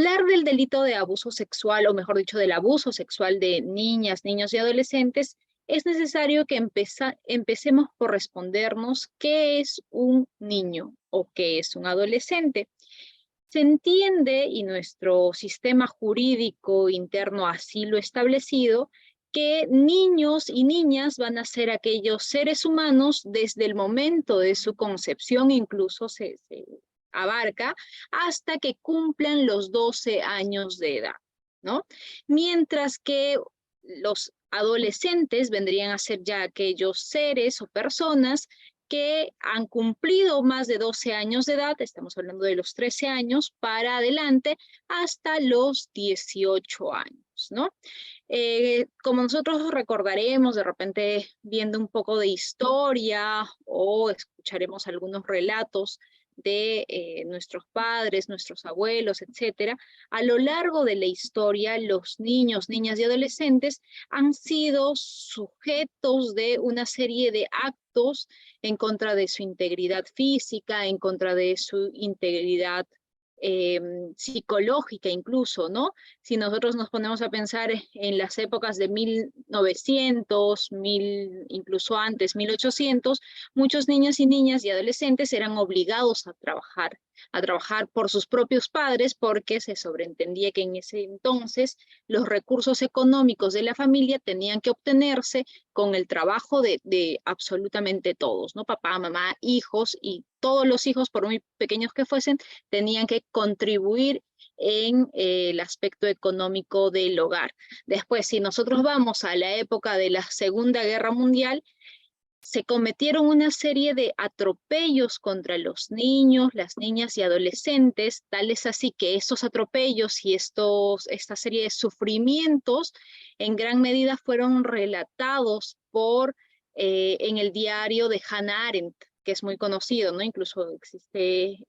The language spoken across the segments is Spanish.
hablar del delito de abuso sexual, o mejor dicho, del abuso sexual de niñas, niños y adolescentes, es necesario que empecemos por respondernos qué es un niño o qué es un adolescente. Se entiende, y nuestro sistema jurídico interno así lo ha establecido, que niños y niñas van a ser aquellos seres humanos desde el momento de su concepción, incluso se abarca, hasta que cumplan los 12 años de edad, ¿no? Mientras que los adolescentes vendrían a ser ya aquellos seres o personas que han cumplido más de 12 años de edad, estamos hablando de los 13 años para adelante, hasta los 18 años, ¿no? Como nosotros recordaremos, de repente viendo un poco de historia o escucharemos algunos relatos de nuestros padres, nuestros abuelos, etcétera, a lo largo de la historia, los niños, niñas y adolescentes han sido sujetos de una serie de actos en contra de su integridad física, en contra de su integridad psicológica incluso, ¿no? Si nosotros nos ponemos a pensar en las épocas de 1900, incluso antes, 1800, muchos niños y niñas y adolescentes eran obligados a trabajar por sus propios padres porque se sobreentendía que en ese entonces los recursos económicos de la familia tenían que obtenerse con el trabajo de absolutamente todos, ¿no? Papá, mamá, hijos, y todos los hijos, por muy pequeños que fuesen, tenían que contribuir en el aspecto económico del hogar. Después, si nosotros vamos a la época de la Segunda Guerra Mundial, se cometieron una serie de atropellos contra los niños, las niñas y adolescentes, tales así que estos atropellos y esta serie de sufrimientos en gran medida fueron relatados en el diario de Hannah Arendt, que es muy conocido, ¿no? Incluso existe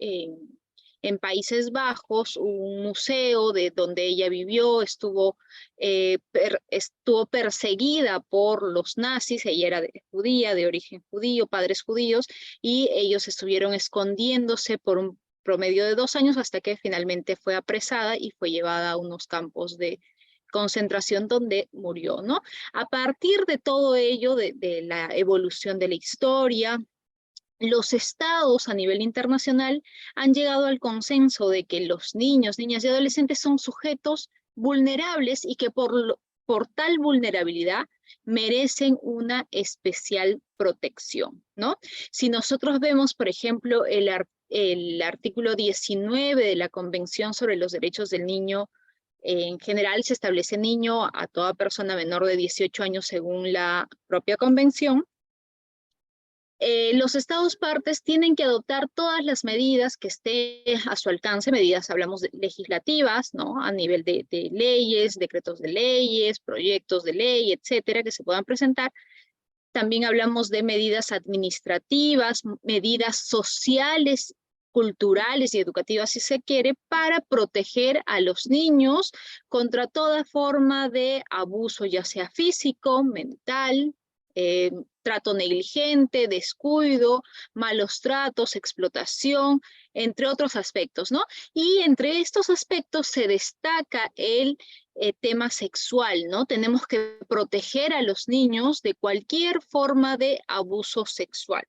en Países Bajos un museo de donde ella vivió, estuvo perseguida por los nazis. Ella era judía, de origen judío, padres judíos, y ellos estuvieron escondiéndose por un promedio de 2 años hasta que finalmente fue apresada y fue llevada a unos campos de concentración donde murió, ¿no? A partir de todo ello, de la evolución de la historia, los estados a nivel internacional han llegado al consenso de que los niños, niñas y adolescentes son sujetos vulnerables y que por tal vulnerabilidad merecen una especial protección, ¿no? Si nosotros vemos, por ejemplo, el artículo 19 de la Convención sobre los Derechos del Niño, en general se establece niño a toda persona menor de 18 años según la propia convención. Los estados partes tienen que adoptar todas las medidas que estén a su alcance, medidas, hablamos de legislativas, ¿no? A nivel de leyes, decretos de leyes, proyectos de ley, etcétera, que se puedan presentar. También hablamos de medidas administrativas, medidas sociales, culturales y educativas, si se quiere, para proteger a los niños contra toda forma de abuso, ya sea físico, mental, trato negligente, descuido, malos tratos, explotación, entre otros aspectos, ¿no? Y entre estos aspectos se destaca el tema sexual, ¿no? Tenemos que proteger a los niños de cualquier forma de abuso sexual.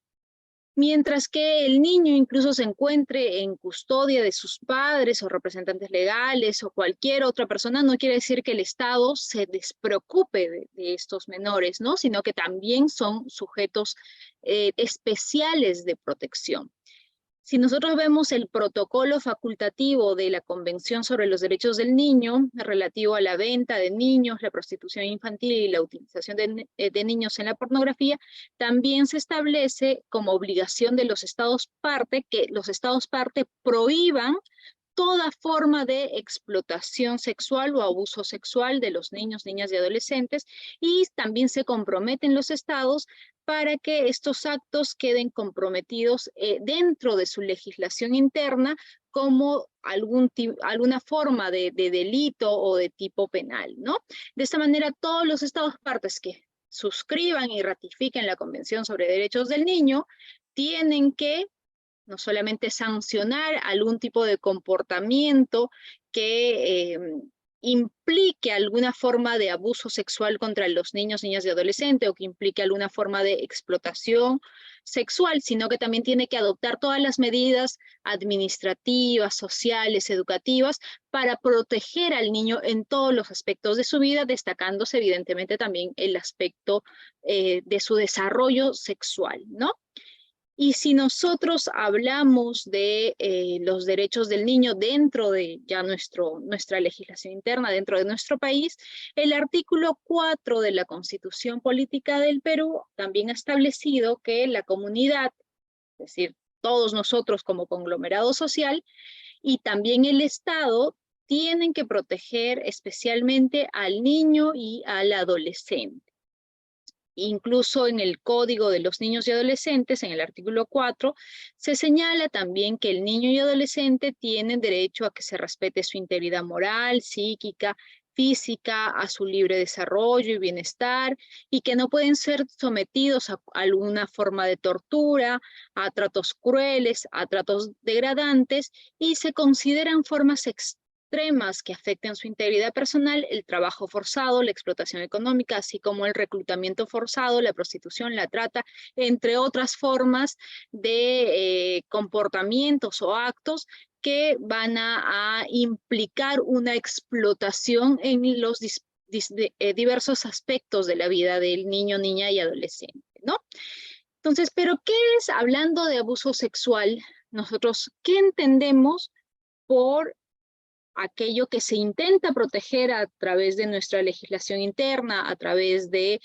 Mientras que el niño incluso se encuentre en custodia de sus padres o representantes legales o cualquier otra persona, no quiere decir que el Estado se despreocupe de estos menores, ¿no? Sino que también son sujetos especiales de protección. Si nosotros vemos el protocolo facultativo de la Convención sobre los Derechos del Niño, relativo a la venta de niños, la prostitución infantil y la utilización de niños en la pornografía, también se establece como obligación de los Estados parte que los Estados parte prohíban toda forma de explotación sexual o abuso sexual de los niños, niñas y adolescentes, y también se comprometen los estados para que estos actos queden comprometidos dentro de su legislación interna como alguna forma de delito o de tipo penal, ¿no? De esta manera, todos los estados partes que suscriban y ratifiquen la Convención sobre Derechos del Niño tienen que no solamente sancionar algún tipo de comportamiento que implique alguna forma de abuso sexual contra los niños, niñas y adolescentes, o que implique alguna forma de explotación sexual, sino que también tiene que adoptar todas las medidas administrativas, sociales, educativas, para proteger al niño en todos los aspectos de su vida, destacándose evidentemente también el aspecto de su desarrollo sexual, ¿no? Y si nosotros hablamos de los derechos del niño dentro de ya nuestra legislación interna, dentro de nuestro país, el artículo 4 de la Constitución Política del Perú también ha establecido que la comunidad, es decir, todos nosotros como conglomerado social, y también el Estado, tienen que proteger especialmente al niño y al adolescente. Incluso en el Código de los Niños y Adolescentes, en el artículo 4, se señala también que el niño y adolescente tienen derecho a que se respete su integridad moral, psíquica, física, a su libre desarrollo y bienestar, y que no pueden ser sometidos a alguna forma de tortura, a tratos crueles, a tratos degradantes, y se consideran formas extremas que afecten su integridad personal, el trabajo forzado, la explotación económica, así como el reclutamiento forzado, la prostitución, la trata, entre otras formas de comportamientos o actos que van a implicar una explotación en los diversos aspectos de la vida del niño, niña y adolescente, ¿no? Entonces, ¿pero qué es, hablando de abuso sexual, nosotros qué entendemos por aquello que se intenta proteger a través de nuestra legislación interna, a través de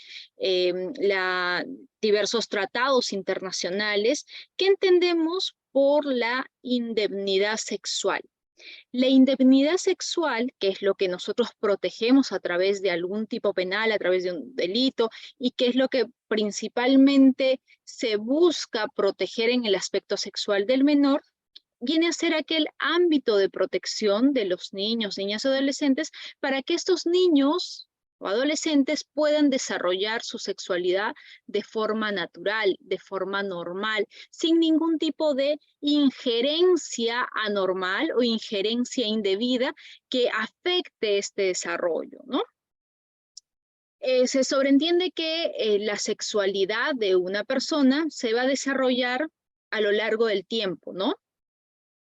diversos tratados internacionales? ¿Qué entendemos por la indemnidad sexual? La indemnidad sexual, que es lo que nosotros protegemos a través de algún tipo penal, a través de un delito, y que es lo que principalmente se busca proteger en el aspecto sexual del menor, viene a ser aquel ámbito de protección de los niños, niñas y adolescentes, para que estos niños o adolescentes puedan desarrollar su sexualidad de forma natural, de forma normal, sin ningún tipo de injerencia anormal o injerencia indebida que afecte este desarrollo, ¿no? Se sobreentiende que la sexualidad de una persona se va a desarrollar a lo largo del tiempo, ¿no?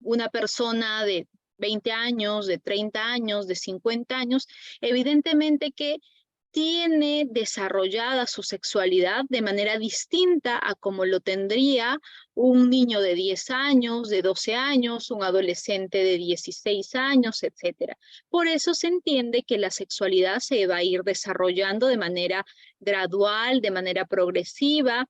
Una persona de 20 años, de 30 años, de 50 años, evidentemente que tiene desarrollada su sexualidad de manera distinta a como lo tendría un niño de 10 años, de 12 años, un adolescente de 16 años, etc. Por eso se entiende que la sexualidad se va a ir desarrollando de manera gradual, de manera progresiva,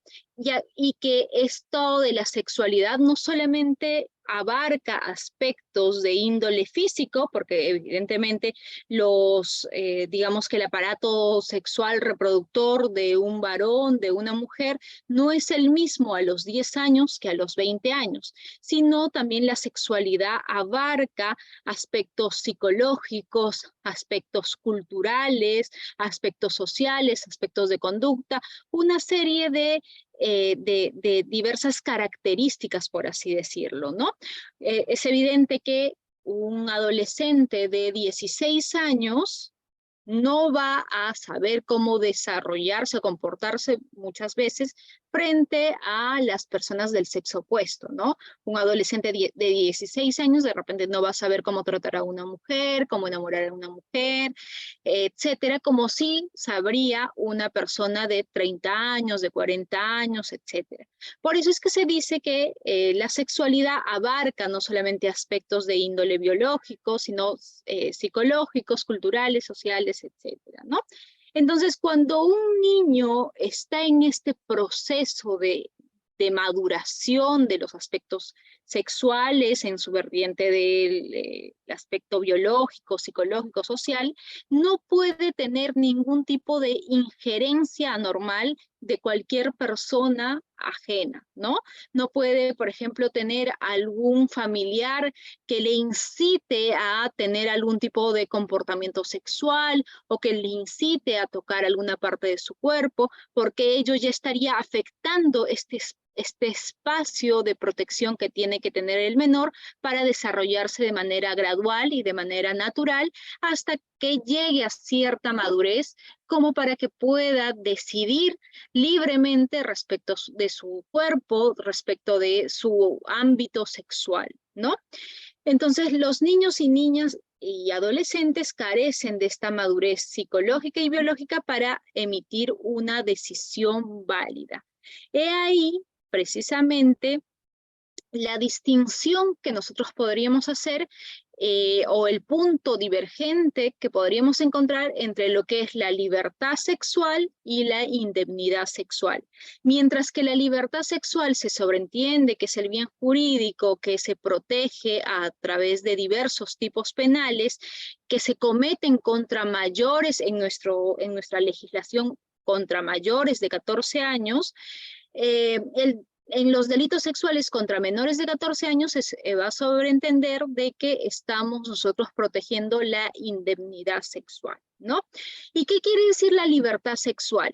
y que esto de la sexualidad no solamente abarca aspectos de índole físico, porque evidentemente digamos que el aparato sexual reproductor de un varón, de una mujer, no es el mismo a los 10 años que a los 20 años, sino también la sexualidad abarca aspectos psicológicos, aspectos culturales, aspectos sociales, aspectos de conducta, una serie de diversas características, por así decirlo, ¿no? Es evidente que un adolescente de 16 años no va a saber cómo desarrollarse, comportarse muchas veces frente a las personas del sexo opuesto, ¿no? Un adolescente de 16 años de repente no va a saber cómo tratar a una mujer, cómo enamorar a una mujer, etcétera, como sí sabría una persona de 30 años, de 40 años, etcétera. Por eso es que se dice que la sexualidad abarca no solamente aspectos de índole biológico, sino psicológicos, culturales, sociales, etcétera, ¿no? Entonces, cuando un niño está en este proceso de maduración de los aspectos sexuales en su vertiente del aspecto biológico, psicológico, social, no puede tener ningún tipo de injerencia anormal de cualquier persona ajena, ¿no? No puede, por ejemplo, tener algún familiar que le incite a tener algún tipo de comportamiento sexual o que le incite a tocar alguna parte de su cuerpo, porque ello ya estaría afectando este espacio de protección que tiene que tener el menor para desarrollarse de manera gradual y de manera natural hasta que llegue a cierta madurez como para que pueda decidir libremente respecto de su cuerpo, respecto de su ámbito sexual, ¿no? Entonces, los niños y niñas y adolescentes carecen de esta madurez psicológica y biológica para emitir una decisión válida. He ahí, precisamente, la distinción que nosotros podríamos hacer o el punto divergente que podríamos encontrar entre lo que es la libertad sexual y la indemnidad sexual. Mientras que la libertad sexual se sobreentiende que es el bien jurídico que se protege a través de diversos tipos penales que se cometen contra mayores en nuestra legislación contra mayores de 14 años, en los delitos sexuales contra menores de 14 años se va a sobreentender de que estamos nosotros protegiendo la indemnidad sexual, ¿no? ¿Y qué quiere decir la libertad sexual?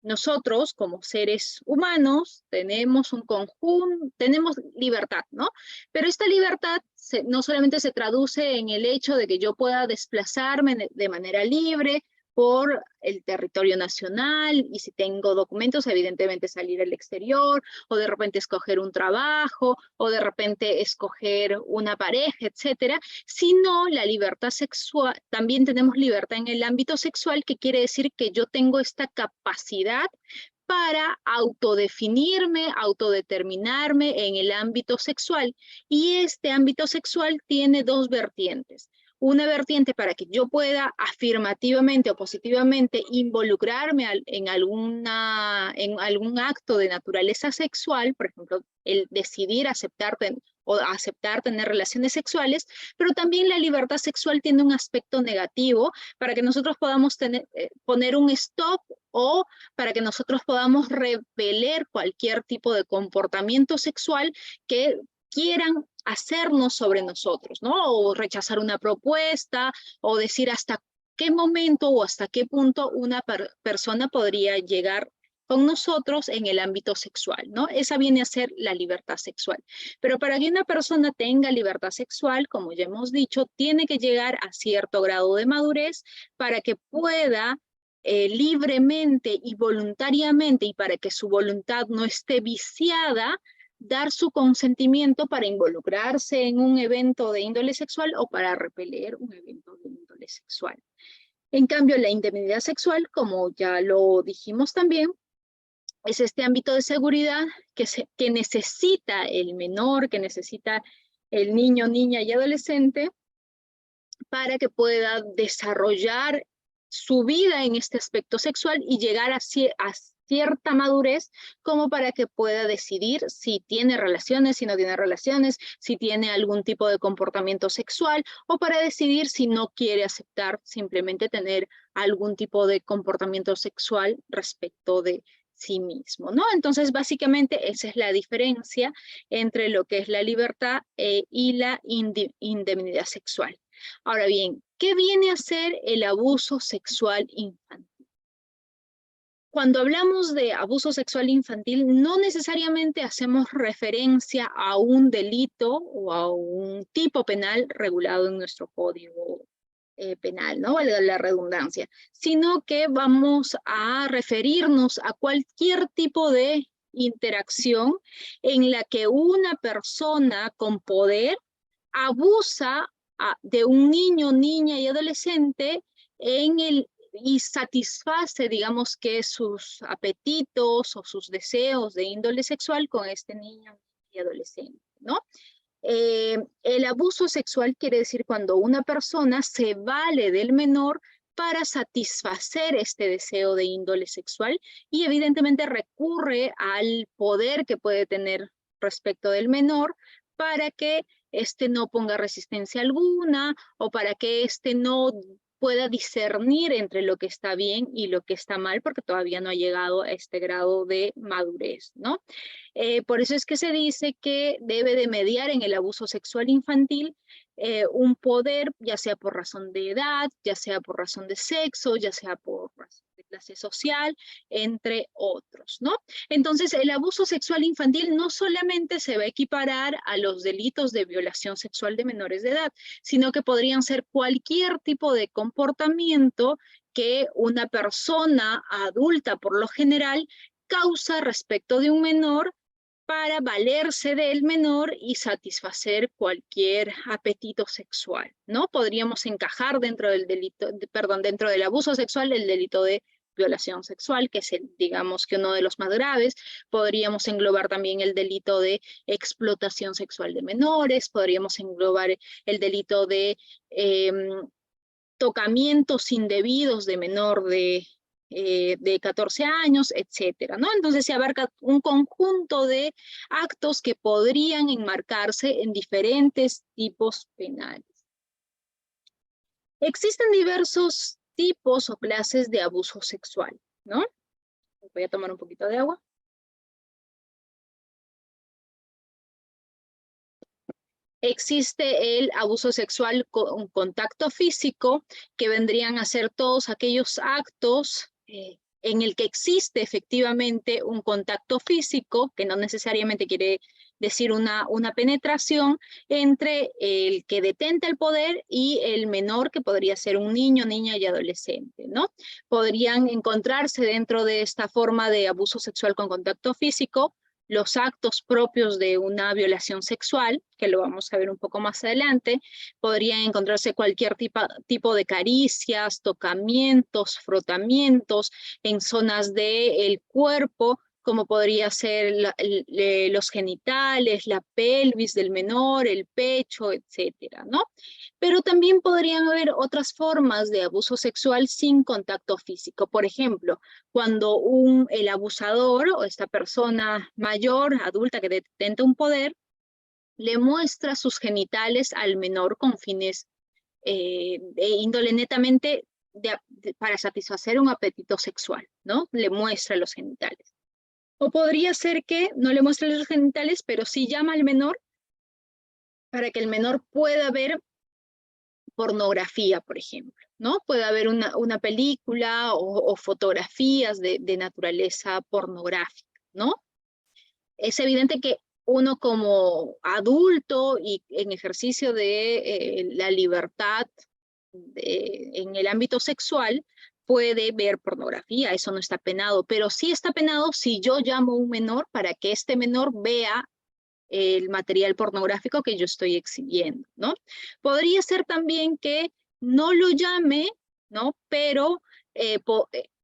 Nosotros, como seres humanos, tenemos un conjunto, tenemos libertad, ¿no? Pero esta libertad no solamente se traduce en el hecho de que yo pueda desplazarme de manera libre, por el territorio nacional y si tengo documentos, evidentemente salir al exterior o de repente escoger un trabajo o de repente escoger una pareja, etcétera, sino la libertad sexual, también tenemos libertad en el ámbito sexual, que quiere decir que yo tengo esta capacidad para autodefinirme, autodeterminarme en el ámbito sexual. Y este ámbito sexual tiene dos vertientes. Una vertiente para que yo pueda afirmativamente o positivamente involucrarme en algún acto de naturaleza sexual, por ejemplo, el decidir aceptar tener relaciones sexuales, pero también la libertad sexual tiene un aspecto negativo para que nosotros podamos poner un stop o para que nosotros podamos repeler cualquier tipo de comportamiento sexual que quieran hacernos sobre nosotros, ¿no? O rechazar una propuesta, o decir hasta qué momento o hasta qué punto una persona podría llegar con nosotros en el ámbito sexual, ¿no? Esa viene a ser la libertad sexual. Pero para que una persona tenga libertad sexual, como ya hemos dicho, tiene que llegar a cierto grado de madurez para que pueda libremente y voluntariamente, y para que su voluntad no esté viciada, dar su consentimiento para involucrarse en un evento de índole sexual o para repeler un evento de índole sexual. En cambio, la indemnidad sexual, como ya lo dijimos también, es este ámbito de seguridad que necesita el menor, que necesita el niño, niña y adolescente para que pueda desarrollar su vida en este aspecto sexual y llegar a cierta madurez como para que pueda decidir si tiene relaciones, si no tiene relaciones, si tiene algún tipo de comportamiento sexual o para decidir si no quiere aceptar simplemente tener algún tipo de comportamiento sexual respecto de sí mismo, ¿no? Entonces, básicamente, esa es la diferencia entre lo que es la libertad y la indemnidad sexual. Ahora bien, ¿qué viene a ser el abuso sexual infantil? Cuando hablamos de abuso sexual infantil, no necesariamente hacemos referencia a un delito o a un tipo penal regulado en nuestro código penal, ¿no? Valga la redundancia, sino que vamos a referirnos a cualquier tipo de interacción en la que una persona con poder abusa de un niño, niña y adolescente y satisface, digamos que sus apetitos o sus deseos de índole sexual con este niño y adolescente, ¿no? El abuso sexual quiere decir cuando una persona se vale del menor para satisfacer este deseo de índole sexual y evidentemente recurre al poder que puede tener respecto del menor para que éste no ponga resistencia alguna o para que éste no pueda discernir entre lo que está bien y lo que está mal, porque todavía no ha llegado a este grado de madurez, ¿no? Por eso es que se dice que debe de mediar en el abuso sexual infantil un poder, ya sea por razón de edad, ya sea por razón de sexo, ya sea por razón de clase social, entre otros, ¿no? Entonces, el abuso sexual infantil no solamente se va a equiparar a los delitos de violación sexual de menores de edad, sino que podrían ser cualquier tipo de comportamiento que una persona adulta, por lo general, causa respecto de un menor para valerse del menor y satisfacer cualquier apetito sexual, ¿no? Podríamos encajar dentro del delito, perdón, dentro del abuso sexual el delito de violación sexual, que es el, digamos que uno de los más graves. Podríamos englobar también el delito de explotación sexual de menores, podríamos englobar el delito de tocamientos indebidos de menor de 14 años, etcétera, ¿no? Entonces se abarca un conjunto de actos que podrían enmarcarse en diferentes tipos penales. Existen diversos tipos o clases de abuso sexual, ¿no? Voy a tomar un poquito de agua. Existe el abuso sexual con contacto físico, que vendrían a ser todos aquellos actos en el que existe efectivamente un contacto físico, que no necesariamente quiere decir una penetración, entre el que detenta el poder y el menor, que podría ser un niño, niña y adolescente, ¿no? Podrían encontrarse dentro de esta forma de abuso sexual con contacto físico los actos propios de una violación sexual, que lo vamos a ver un poco más adelante. Podrían encontrarse cualquier tipo de caricias, tocamientos, frotamientos en zonas del cuerpo, como podría ser los genitales, la pelvis del menor, el pecho, etcétera, ¿no? Pero también podrían haber otras formas de abuso sexual sin contacto físico. Por ejemplo, cuando el abusador o esta persona mayor, adulta, que detenta un poder, le muestra sus genitales al menor con fines de índole netamente para satisfacer un apetito sexual, ¿no? Le muestra los genitales. O podría ser que no le muestre los genitales, pero sí llama al menor para que el menor pueda ver pornografía, por ejemplo, ¿no? Puede haber una película o fotografías de naturaleza pornográfica, ¿no? Es evidente que uno como adulto y en ejercicio de la libertad en el ámbito sexual puede ver pornografía, eso no está penado, pero sí está penado si yo llamo a un menor para que este menor vea el material pornográfico que yo estoy exhibiendo, ¿no? Podría ser también que no lo llame, ¿no? Pero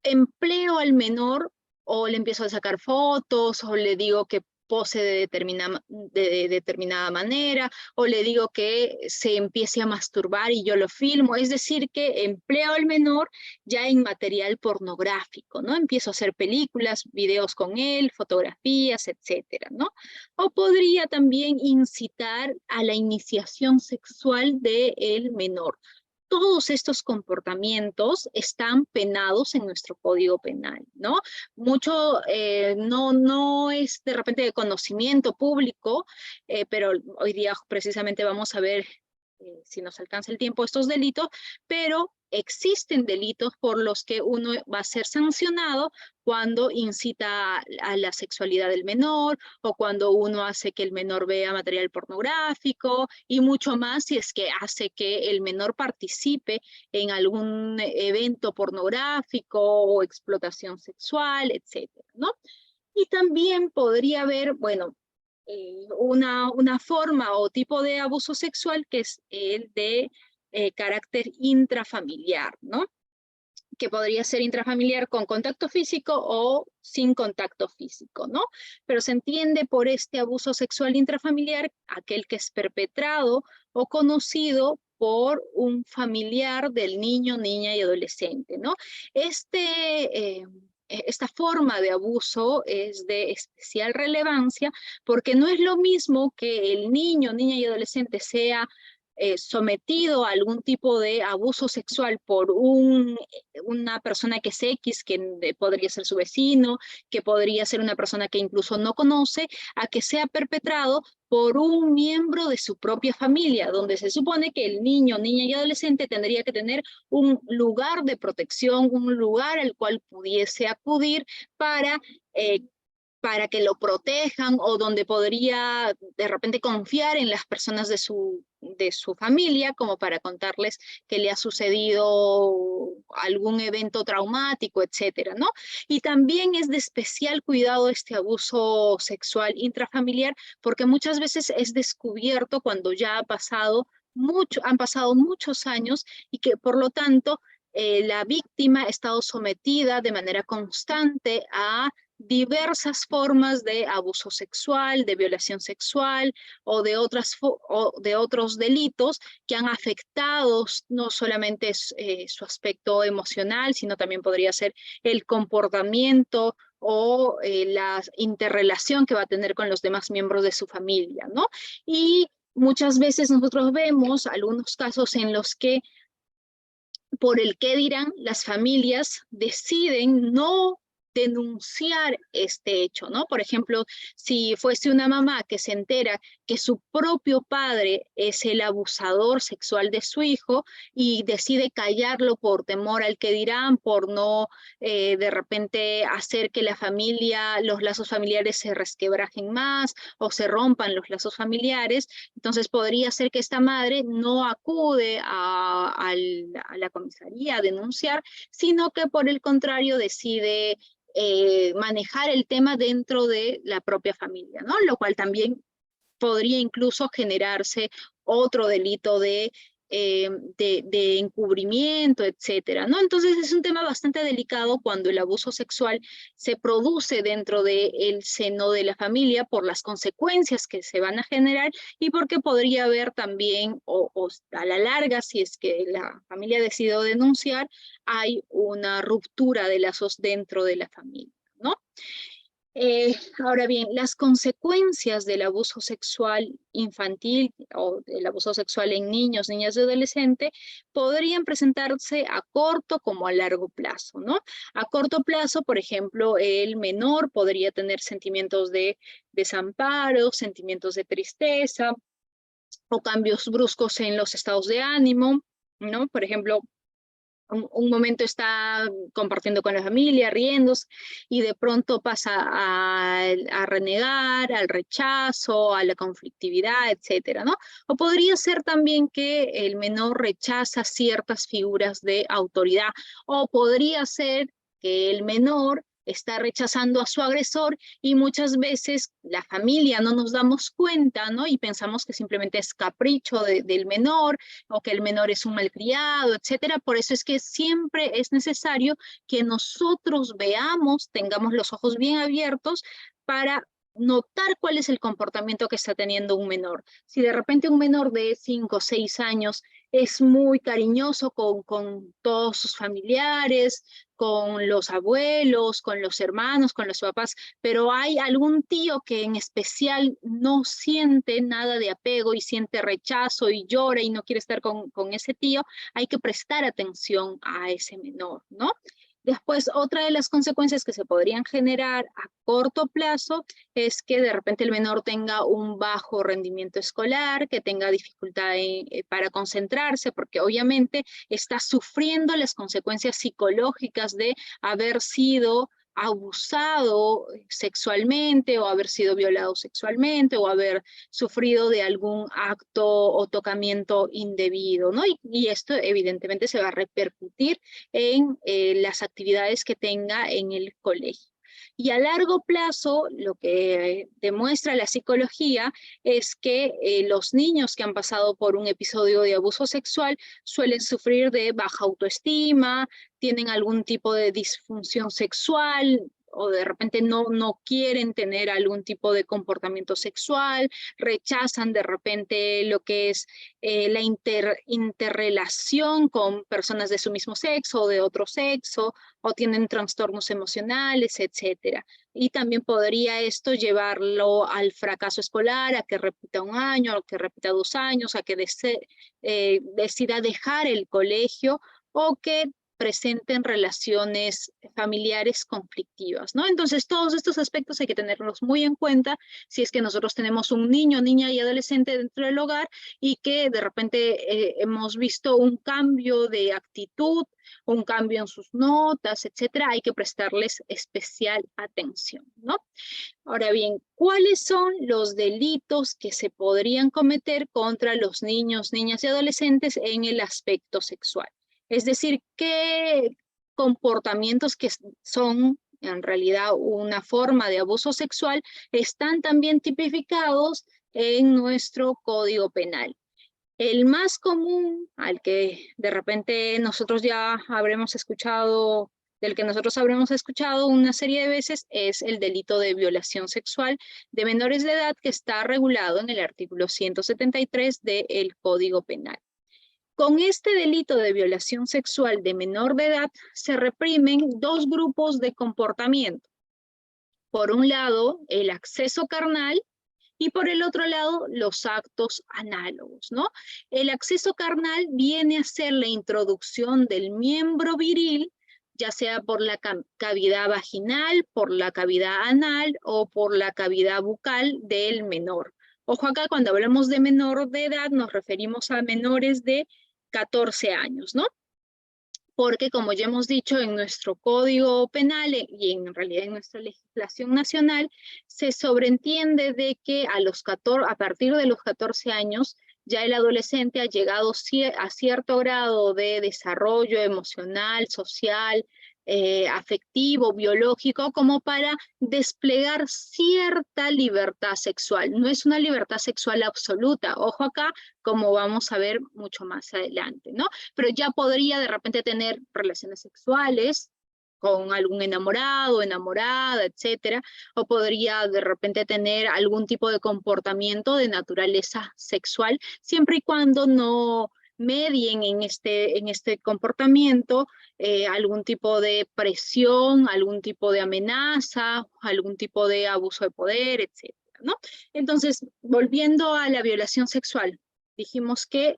empleo al menor o le empiezo a sacar fotos o le digo que pose de determinada manera o le digo que se empiece a masturbar y yo lo filmo, es decir, que empleo al menor ya en material pornográfico, ¿no? Empiezo a hacer películas, videos con él, fotografías, etcétera, ¿no? O podría también incitar a la iniciación sexual del menor. Todos estos comportamientos están penados en nuestro Código Penal, ¿no? Mucho no es de repente de conocimiento público, pero hoy día precisamente vamos a ver si nos alcanza el tiempo estos delitos, pero existen delitos por los que uno va a ser sancionado cuando incita a la sexualidad del menor o cuando uno hace que el menor vea material pornográfico y mucho más si es que hace que el menor participe en algún evento pornográfico o explotación sexual, etcétera, ¿no? Y también podría haber, bueno, una forma o tipo de abuso sexual que es el de carácter intrafamiliar, ¿no? Que podría ser intrafamiliar con contacto físico o sin contacto físico, ¿no? Pero se entiende por este abuso sexual intrafamiliar aquel que es perpetrado o conocido por un familiar del niño, niña y adolescente, ¿no? Esta forma de abuso es de especial relevancia porque no es lo mismo que el niño, niña y adolescente sea sometido a algún tipo de abuso sexual por una persona que es X, que podría ser su vecino, que podría ser una persona que incluso no conoce, a que sea perpetrado por un miembro de su propia familia, donde se supone que el niño, niña y adolescente tendría que tener un lugar de protección, un lugar al cual pudiese acudir eh, para que lo protejan, o donde podría de repente confiar en las personas de su familia, como para contarles que le ha sucedido algún evento traumático, etcétera, ¿no? Y también es de especial cuidado este abuso sexual intrafamiliar, porque muchas veces es descubierto cuando ya han pasado muchos años, y que por lo tanto la víctima ha estado sometida de manera constante a diversas formas de abuso sexual, de violación sexual, o de otros delitos que han afectado no solamente su aspecto emocional, sino también podría ser el comportamiento o la interrelación que va a tener con los demás miembros de su familia, ¿no? Y muchas veces nosotros vemos algunos casos en los que, por el qué dirán, las familias deciden no denunciar este hecho, ¿no? Por ejemplo, si fuese una mamá que se entera que su propio padre es el abusador sexual de su hijo y decide callarlo por temor al que dirán, por no de repente hacer que la familia, los lazos familiares se resquebrajen más o se rompan los lazos familiares, entonces podría ser que esta madre no acude a la comisaría a denunciar, sino que por el contrario decide manejar el tema dentro de la propia familia, ¿no? Lo cual también podría incluso generarse otro delito de encubrimiento, etcétera, ¿no? Entonces es un tema bastante delicado cuando el abuso sexual se produce dentro del seno de la familia, por las consecuencias que se van a generar, y porque podría haber también, o a la larga, si es que la familia decide denunciar, hay una ruptura de lazos dentro de la familia, ¿no? Ahora bien, las consecuencias del abuso sexual infantil o del abuso sexual en niños, niñas y adolescentes podrían presentarse a corto como a largo plazo, ¿no? A corto plazo, por ejemplo, el menor podría tener sentimientos de desamparo, sentimientos de tristeza o cambios bruscos en los estados de ánimo, ¿no? Por ejemplo, un momento está compartiendo con la familia, riéndose, y de pronto pasa a renegar, al rechazo, a la conflictividad, etcétera, ¿no? O podría ser también que el menor rechaza ciertas figuras de autoridad, o podría ser que el menor está rechazando a su agresor, y muchas veces la familia no nos damos cuenta, ¿no? Y pensamos que simplemente es capricho del menor, o que el menor es un malcriado, etcétera. Por eso es que siempre es necesario que nosotros veamos, tengamos los ojos bien abiertos para notar cuál es el comportamiento que está teniendo un menor. Si de repente un menor de 5 o 6 años es muy cariñoso con todos sus familiares, con los abuelos, con los hermanos, con los papás, pero hay algún tío que en especial no siente nada de apego y siente rechazo y llora y no quiere estar con ese tío, hay que prestar atención a ese menor, ¿no? Después, otra de las consecuencias que se podrían generar a corto plazo es que de repente el menor tenga un bajo rendimiento escolar, que tenga dificultad para concentrarse, porque obviamente está sufriendo las consecuencias psicológicas de haber sido abusado sexualmente, o haber sido violado sexualmente, o haber sufrido de algún acto o tocamiento indebido, ¿no? Y esto evidentemente se va a repercutir en las actividades que tenga en el colegio. Y a largo plazo, lo que demuestra la psicología es que los niños que han pasado por un episodio de abuso sexual suelen sufrir de baja autoestima, tienen algún tipo de disfunción sexual, o de repente no quieren tener algún tipo de comportamiento sexual, rechazan de repente lo que es la interrelación con personas de su mismo sexo o de otro sexo, o tienen trastornos emocionales, etcétera. Y también podría esto llevarlo al fracaso escolar, a que repita un año, a que repita 2 años, a que decida dejar el colegio o que presenten relaciones familiares conflictivas, ¿no? Entonces, todos estos aspectos hay que tenerlos muy en cuenta si es que nosotros tenemos un niño, niña y adolescente dentro del hogar y que de repente hemos visto un cambio de actitud, un cambio en sus notas, etcétera, hay que prestarles especial atención, ¿no? Ahora bien, ¿cuáles son los delitos que se podrían cometer contra los niños, niñas y adolescentes en el aspecto sexual? Es decir, ¿qué comportamientos que son en realidad una forma de abuso sexual están también tipificados en nuestro Código Penal? El más común, al que de repente nosotros ya habremos escuchado, del que nosotros habremos escuchado una serie de veces, es el delito de violación sexual de menores de edad que está regulado en el artículo 173 del Código Penal. Con este delito de violación sexual de menor de edad se reprimen dos grupos de comportamiento. Por un lado, el acceso carnal y por el otro lado, los actos análogos, ¿no? El acceso carnal viene a ser la introducción del miembro viril, ya sea por la cavidad vaginal, por la cavidad anal o por la cavidad bucal del menor. Ojo acá, cuando hablamos de menor de edad, nos referimos a menores de 14 años, ¿no? Porque como ya hemos dicho en nuestro Código Penal y en realidad en nuestra legislación nacional, se sobreentiende de que a partir de los 14 años ya el adolescente ha llegado a cierto grado de desarrollo emocional, social, afectivo, biológico, como para desplegar cierta libertad sexual. No es una libertad sexual absoluta, ojo acá, como vamos a ver mucho más adelante, ¿no? Pero ya podría de repente tener relaciones sexuales con algún enamorado, enamorada, etcétera, o podría de repente tener algún tipo de comportamiento de naturaleza sexual, siempre y cuando no medien en este comportamiento algún tipo de presión, algún tipo de amenaza, algún tipo de abuso de poder, etcétera, ¿no? Entonces, volviendo a la violación sexual, dijimos que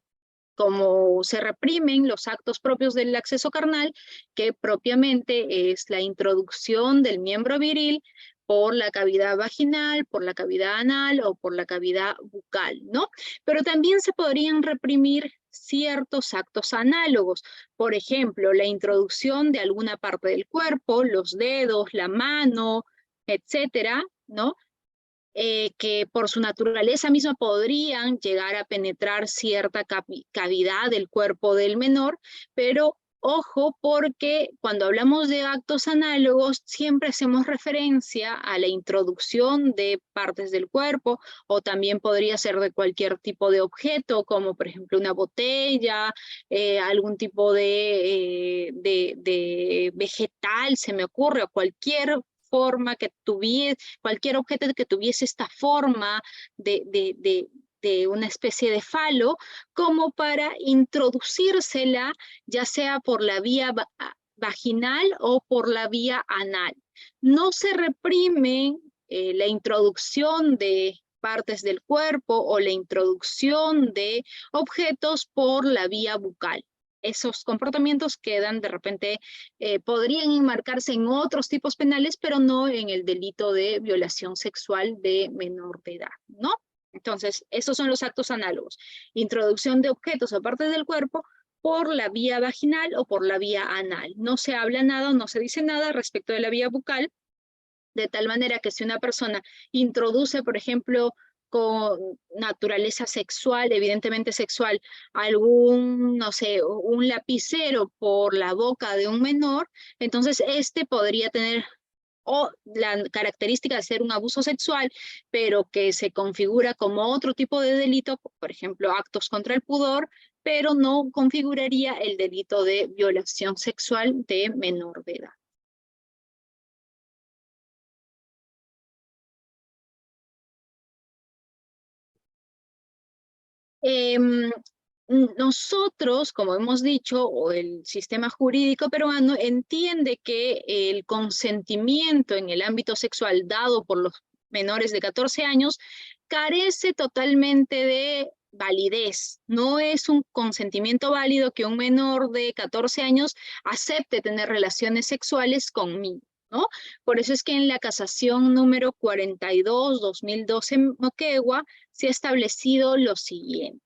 como se reprimen los actos propios del acceso carnal, que propiamente es la introducción del miembro viril por la cavidad vaginal, por la cavidad anal o por la cavidad bucal, ¿no? Pero también se podrían reprimir ciertos actos análogos, por ejemplo, la introducción de alguna parte del cuerpo, los dedos, la mano, etcétera, ¿no? Que por su naturaleza misma podrían llegar a penetrar cierta cavidad del cuerpo del menor, pero ojo porque cuando hablamos de actos análogos siempre hacemos referencia a la introducción de partes del cuerpo o también podría ser de cualquier tipo de objeto como por ejemplo una botella, algún tipo de vegetal se me ocurre o cualquier forma que tuviese, cualquier objeto que tuviese esta forma de una especie de falo, como para introducírsela, ya sea por la vía vaginal o por la vía anal. No se reprime la introducción de partes del cuerpo o la introducción de objetos por la vía bucal. Esos comportamientos quedan de repente, podrían enmarcarse en otros tipos penales, pero no en el delito de violación sexual de menor de edad, ¿no? Entonces, esos son los actos análogos. Introducción de objetos o partes del cuerpo por la vía vaginal o por la vía anal. No se habla nada, no se dice nada respecto de la vía bucal, de tal manera que si una persona introduce, por ejemplo, con naturaleza sexual, evidentemente sexual, algún, no sé, un lapicero por la boca de un menor, entonces este podría tener o la característica de ser un abuso sexual, pero que se configura como otro tipo de delito, por ejemplo, actos contra el pudor, pero no configuraría el delito de violación sexual de menor de edad. Em, Nosotros, como hemos dicho, o el sistema jurídico peruano entiende que el consentimiento en el ámbito sexual dado por los menores de 14 años carece totalmente de validez. No es un consentimiento válido que un menor de 14 años acepte tener relaciones sexuales conmigo, ¿no? Por eso es que en la casación número 42/2012 en Moquegua se ha establecido lo siguiente.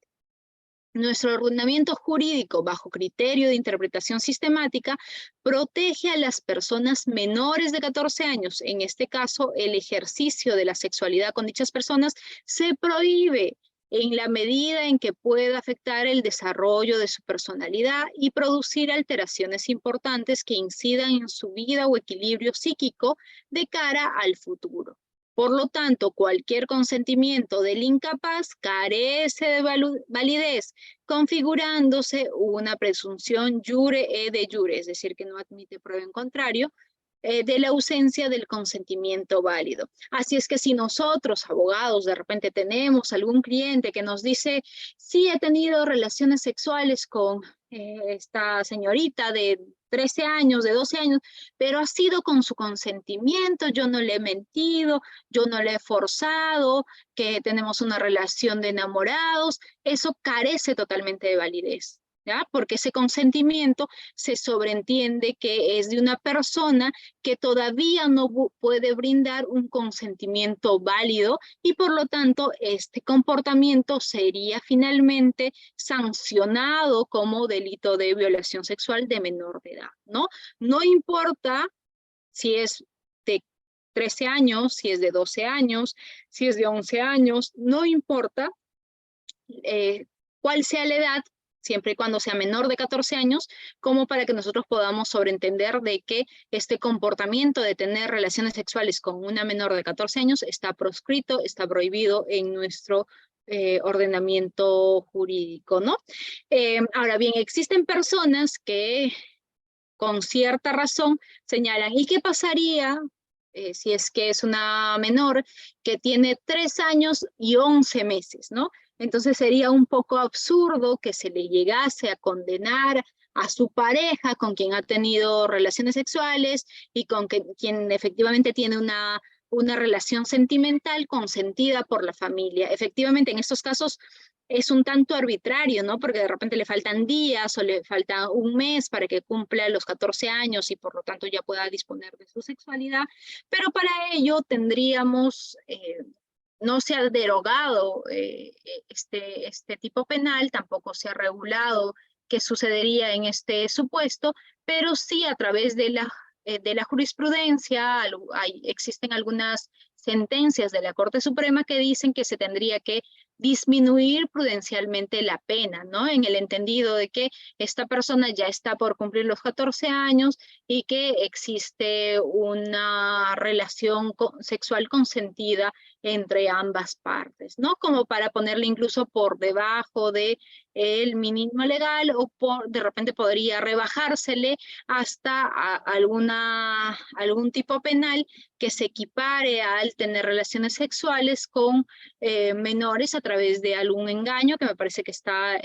Nuestro ordenamiento jurídico, bajo criterio de interpretación sistemática, protege a las personas menores de 14 años. En este caso, el ejercicio de la sexualidad con dichas personas se prohíbe en la medida en que pueda afectar el desarrollo de su personalidad y producir alteraciones importantes que incidan en su vida o equilibrio psíquico de cara al futuro. Por lo tanto, cualquier consentimiento del incapaz carece de validez, configurándose una presunción jure e de jure, es decir, que no admite prueba en contrario, de la ausencia del consentimiento válido. Así es que si nosotros, abogados, de repente tenemos algún cliente que nos dice, sí, he tenido relaciones sexuales con esta señorita de 13 años, de 12 años, pero ha sido con su consentimiento, yo no le he mentido, yo no le he forzado, que tenemos una relación de enamorados, eso carece totalmente de validez. ¿Ya? Porque ese consentimiento se sobreentiende que es de una persona que todavía no puede brindar un consentimiento válido y por lo tanto este comportamiento sería finalmente sancionado como delito de violación sexual de menor de edad, ¿no? No importa si es de 13 años, si es de 12 años, si es de 11 años, no importa cuál sea la edad, siempre y cuando sea menor de 14 años, como para que nosotros podamos sobreentender de que este comportamiento de tener relaciones sexuales con una menor de 14 años está proscrito, está prohibido en nuestro ordenamiento jurídico, ¿no? Ahora bien, existen personas que con cierta razón señalan, ¿y qué pasaría si es que es una menor que tiene 3 años y 11 meses, ¿no? Entonces sería un poco absurdo que se le llegase a condenar a su pareja con quien ha tenido relaciones sexuales y con quien efectivamente tiene una relación sentimental consentida por la familia. Efectivamente, en estos casos es un tanto arbitrario, ¿no? Porque de repente le faltan días o le falta un mes para que cumpla los 14 años y por lo tanto ya pueda disponer de su sexualidad, pero para ello tendríamos, no se ha derogado este tipo penal, tampoco se ha regulado qué sucedería en este supuesto, pero sí a través de la jurisprudencia existen algunas sentencias de la Corte Suprema que dicen que se tendría que disminuir prudencialmente la pena, ¿no? En el entendido de que esta persona ya está por cumplir los 14 años y que existe una relación sexual consentida entre ambas partes, ¿no? Como para ponerle incluso por debajo de el mínimo legal o de repente podría rebajársele hasta algún tipo penal que se equipare al tener relaciones sexuales con menores a través de algún engaño, que me parece que está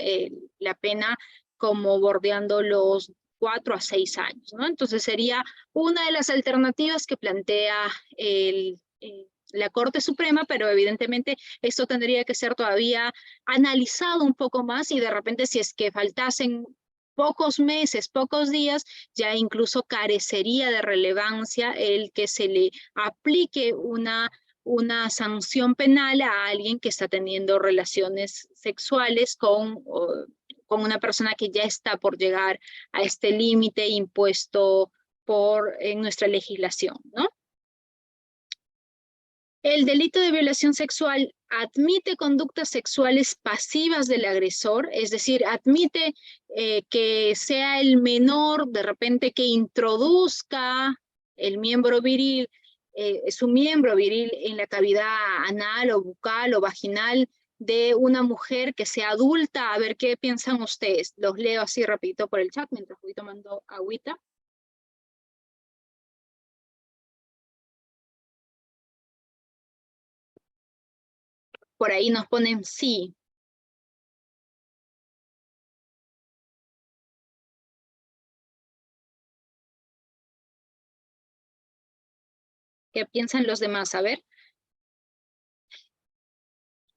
la pena como bordeando los 4 a 6 años, ¿no? Entonces sería una de las alternativas que plantea la Corte Suprema, pero evidentemente esto tendría que ser todavía analizado un poco más y de repente si es que faltasen pocos meses, pocos días, ya incluso carecería de relevancia el que se le aplique una sanción penal a alguien que está teniendo relaciones sexuales con una persona que ya está por llegar a este límite impuesto en nuestra legislación, ¿no? El delito de violación sexual admite conductas sexuales pasivas del agresor, es decir, admite que sea el menor de repente que introduzca el miembro viril, su miembro viril en la cavidad anal o bucal o vaginal de una mujer que sea adulta. A ver qué piensan ustedes. Los leo así rapidito por el chat mientras voy tomando agüita. Por ahí nos ponen sí. ¿Qué piensan los demás? A ver.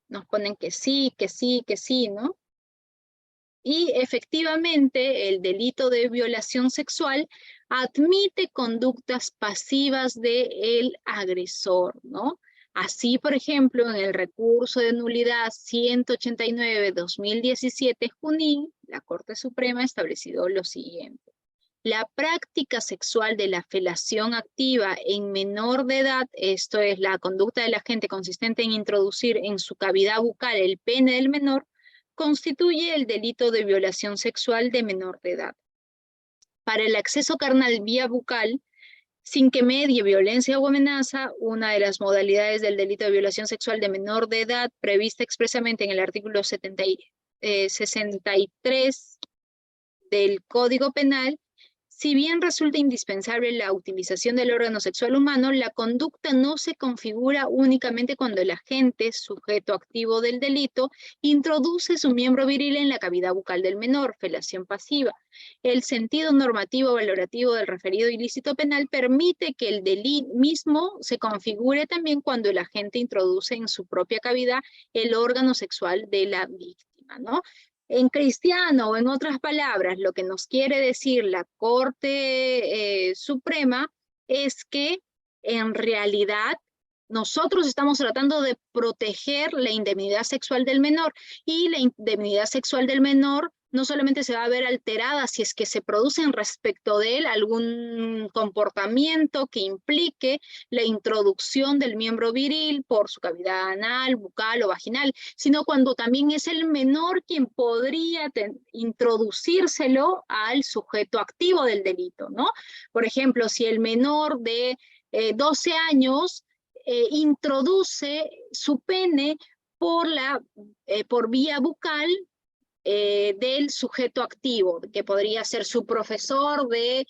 Nos ponen que sí, que sí, que sí, ¿no? Y efectivamente el delito de violación sexual admite conductas pasivas del agresor, ¿no? Así, por ejemplo, en el recurso de nulidad 189-2017 Junín, la Corte Suprema ha establecido lo siguiente. La práctica sexual de la felación activa en menor de edad, esto es la conducta del agente consistente en introducir en su cavidad bucal el pene del menor, constituye el delito de violación sexual de menor de edad. Para el acceso carnal vía bucal, sin que medie violencia o amenaza, una de las modalidades del delito de violación sexual de menor de edad prevista expresamente en el artículo 63 del Código Penal, si bien resulta indispensable la utilización del órgano sexual humano, la conducta no se configura únicamente cuando el agente, sujeto activo del delito, introduce su miembro viril en la cavidad bucal del menor, felación pasiva. El sentido normativo valorativo del referido ilícito penal permite que el delito mismo se configure también cuando el agente introduce en su propia cavidad el órgano sexual de la víctima, ¿no? En cristiano, o en otras palabras, lo que nos quiere decir la Corte Suprema es que en realidad nosotros estamos tratando de proteger la indemnidad sexual del menor, y la indemnidad sexual del menor no solamente se va a ver alterada si es que se produce respecto de él algún comportamiento que implique la introducción del miembro viril por su cavidad anal, bucal o vaginal, sino cuando también es el menor quien podría introducírselo al sujeto activo del delito, ¿no? Por ejemplo, si el menor de 12 años introduce su pene por vía bucal del sujeto activo, que podría ser su profesor de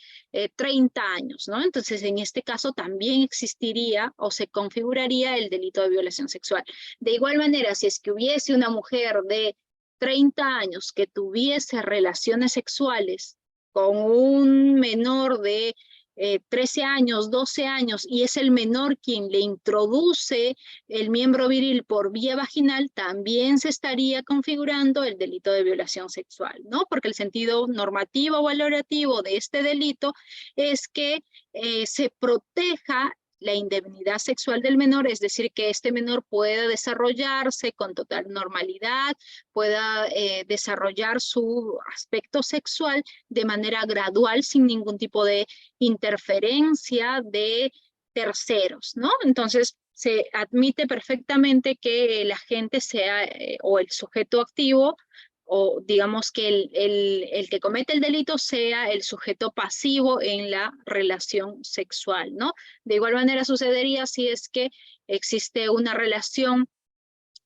30 años, ¿no? Entonces, en este caso también existiría o se configuraría el delito de violación sexual. De igual manera, si es que hubiese una mujer de 30 años que tuviese relaciones sexuales con un menor de 13 años, 12 años, y es el menor quien le introduce el miembro viril por vía vaginal, también se estaría configurando el delito de violación sexual, ¿no? Porque el sentido normativo o valorativo de este delito es que se proteja la indemnidad sexual del menor, es decir, que este menor pueda desarrollarse con total normalidad, pueda desarrollar su aspecto sexual de manera gradual, sin ningún tipo de interferencia de terceros, ¿no? Entonces, se admite perfectamente que el agente sea o el sujeto activo, o digamos que el que comete el delito sea el sujeto pasivo en la relación sexual, ¿no? De igual manera sucedería si es que existe una relación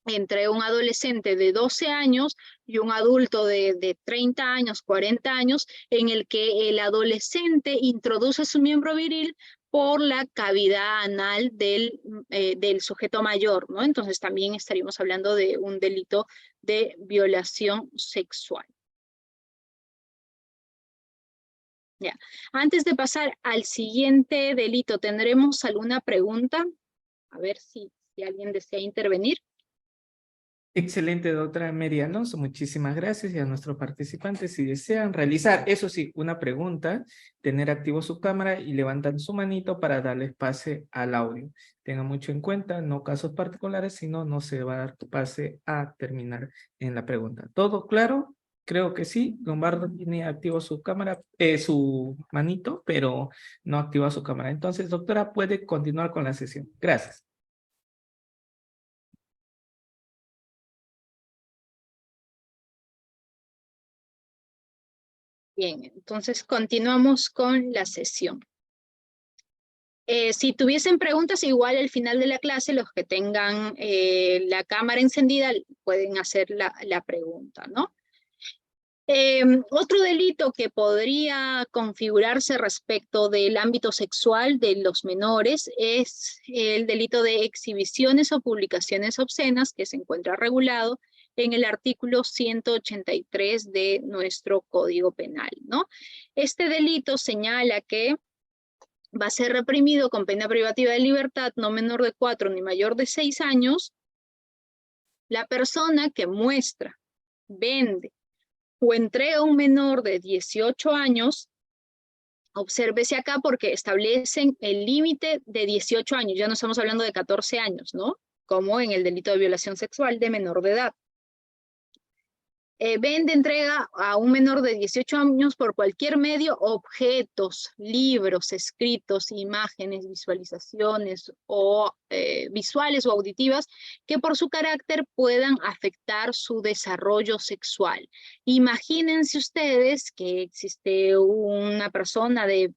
entre un adolescente de 12 años y un adulto de 30 años, 40 años, en el que el adolescente introduce su miembro viril por la cavidad anal del sujeto mayor, ¿no? Entonces también estaríamos hablando de un delito de violación sexual. Ya. Antes de pasar al siguiente delito, ¿tendremos alguna pregunta? A ver si alguien desea intervenir. Excelente, doctora Mary Alonso. Muchísimas gracias. Y a nuestros participantes, si desean realizar, eso sí, una pregunta, tener activo su cámara y levantar su manito para darles pase al audio. Tengan mucho en cuenta, no casos particulares, sino no se va a dar pase a terminar en la pregunta. ¿Todo claro? Creo que sí. Lombardo tiene activo su cámara, su manito, pero no activa su cámara. Entonces, doctora, puede continuar con la sesión. Gracias. Bien, entonces continuamos con la sesión. Si tuviesen preguntas, igual al final de la clase, los que tengan la cámara encendida pueden hacer la pregunta, ¿no? Otro delito que podría configurarse respecto del ámbito sexual de los menores es el delito de exhibiciones o publicaciones obscenas, que se encuentra regulado en el artículo 183 de nuestro Código Penal, ¿no? Este delito señala que va a ser reprimido con pena privativa de libertad no menor de 4 ni mayor de 6 años la persona que muestra, vende o entrega a un menor de 18 años. Obsérvese acá porque establecen el límite de 18 años, ya no estamos hablando de 14 años, ¿no? Como en el delito de violación sexual de menor de edad. Vende, entrega a un menor de 18 años por cualquier medio objetos, libros, escritos, imágenes, visualizaciones o visuales o auditivas que por su carácter puedan afectar su desarrollo sexual. Imagínense ustedes que existe una persona de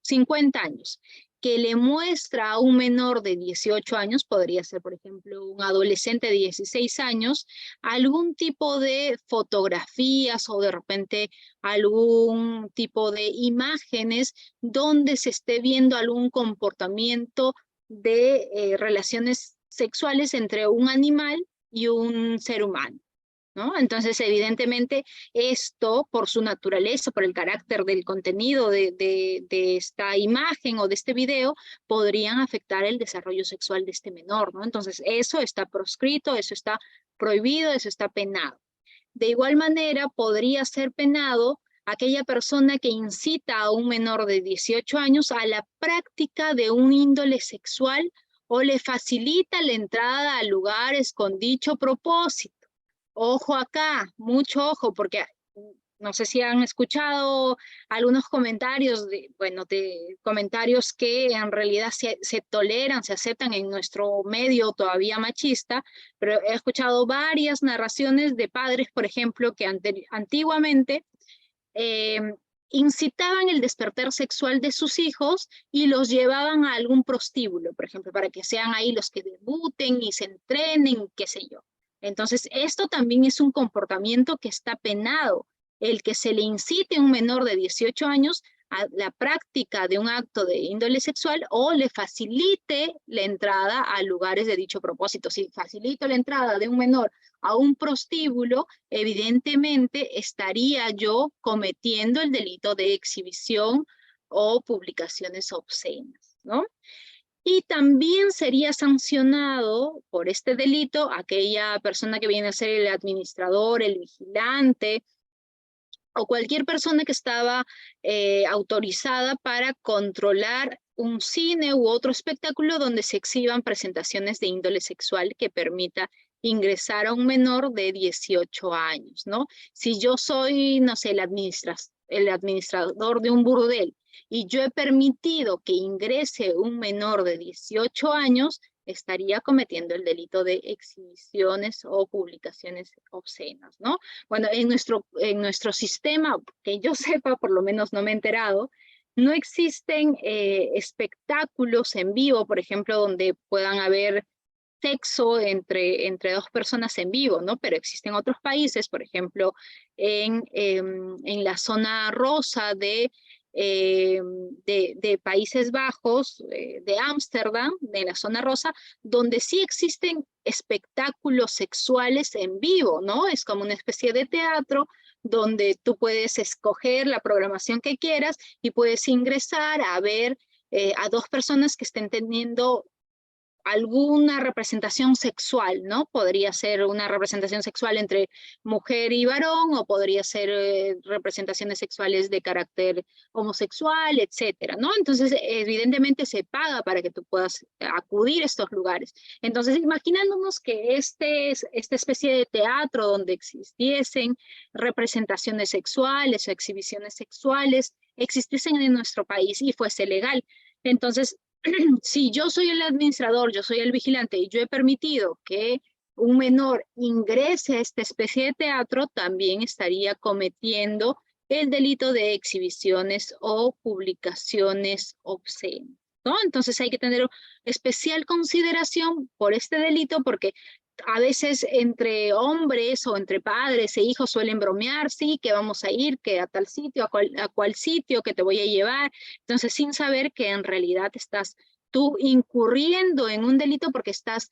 50 años, que le muestra a un menor de 18 años, podría ser por ejemplo un adolescente de 16 años, algún tipo de fotografías o de repente algún tipo de imágenes donde se esté viendo algún comportamiento de relaciones sexuales entre un animal y un ser humano, ¿no? Entonces, evidentemente, esto por su naturaleza, por el carácter del contenido de esta imagen o de este video, podrían afectar el desarrollo sexual de este menor, ¿no? Entonces, eso está proscrito, eso está prohibido, eso está penado. De igual manera, podría ser penado aquella persona que incita a un menor de 18 años a la práctica de un índole sexual o le facilita la entrada a lugares con dicho propósito. Ojo acá, mucho ojo, porque no sé si han escuchado algunos comentarios, de comentarios que en realidad se toleran, se aceptan en nuestro medio todavía machista, pero he escuchado varias narraciones de padres, por ejemplo, que antiguamente eh, incitaban el despertar sexual de sus hijos y los llevaban a algún prostíbulo, por ejemplo, para que sean ahí los que debuten y se entrenen, qué sé yo. Entonces, esto también es un comportamiento que está penado, el que se le incite a un menor de 18 años a la práctica de un acto de índole sexual o le facilite la entrada a lugares de dicho propósito. Si facilito la entrada de un menor a un prostíbulo, evidentemente estaría yo cometiendo el delito de exhibición o publicaciones obscenas, ¿no? Y también sería sancionado por este delito aquella persona que viene a ser el administrador, el vigilante, o cualquier persona que estaba autorizada para controlar un cine u otro espectáculo donde se exhiban presentaciones de índole sexual que permita ingresar a un menor de 18 años, ¿no? Si yo soy, no sé, el administrador de un burdel y yo he permitido que ingrese un menor de 18 años, estaría cometiendo el delito de exhibiciones o publicaciones obscenas, ¿no? Bueno, en nuestro sistema, que yo sepa, por lo menos no me he enterado, no existen espectáculos en vivo, por ejemplo, donde puedan haber sexo entre dos personas en vivo, ¿no? Pero existen otros países, por ejemplo, en la zona rosa de Países Bajos, de Ámsterdam, de la zona rosa, donde sí existen espectáculos sexuales en vivo, ¿no? Es como una especie de teatro donde tú puedes escoger la programación que quieras y puedes ingresar a ver a dos personas que estén teniendo alguna representación sexual, ¿no? Podría ser una representación sexual entre mujer y varón, o podría ser representaciones sexuales de carácter homosexual, etcétera, ¿no? Entonces, evidentemente se paga para que tú puedas acudir a estos lugares. Entonces, imaginándonos que esta especie de teatro donde existiesen representaciones sexuales o exhibiciones sexuales existiesen en nuestro país y fuese legal. Entonces, si yo soy el administrador, yo soy el vigilante y yo he permitido que un menor ingrese a esta especie de teatro, también estaría cometiendo el delito de exhibiciones o publicaciones obscenas, ¿no? Entonces hay que tener especial consideración por este delito porque a veces entre hombres o entre padres e hijos suelen bromear, sí, que vamos a ir, que a tal sitio, a cual sitio, que te voy a llevar. Entonces, sin saber que en realidad estás tú incurriendo en un delito porque estás,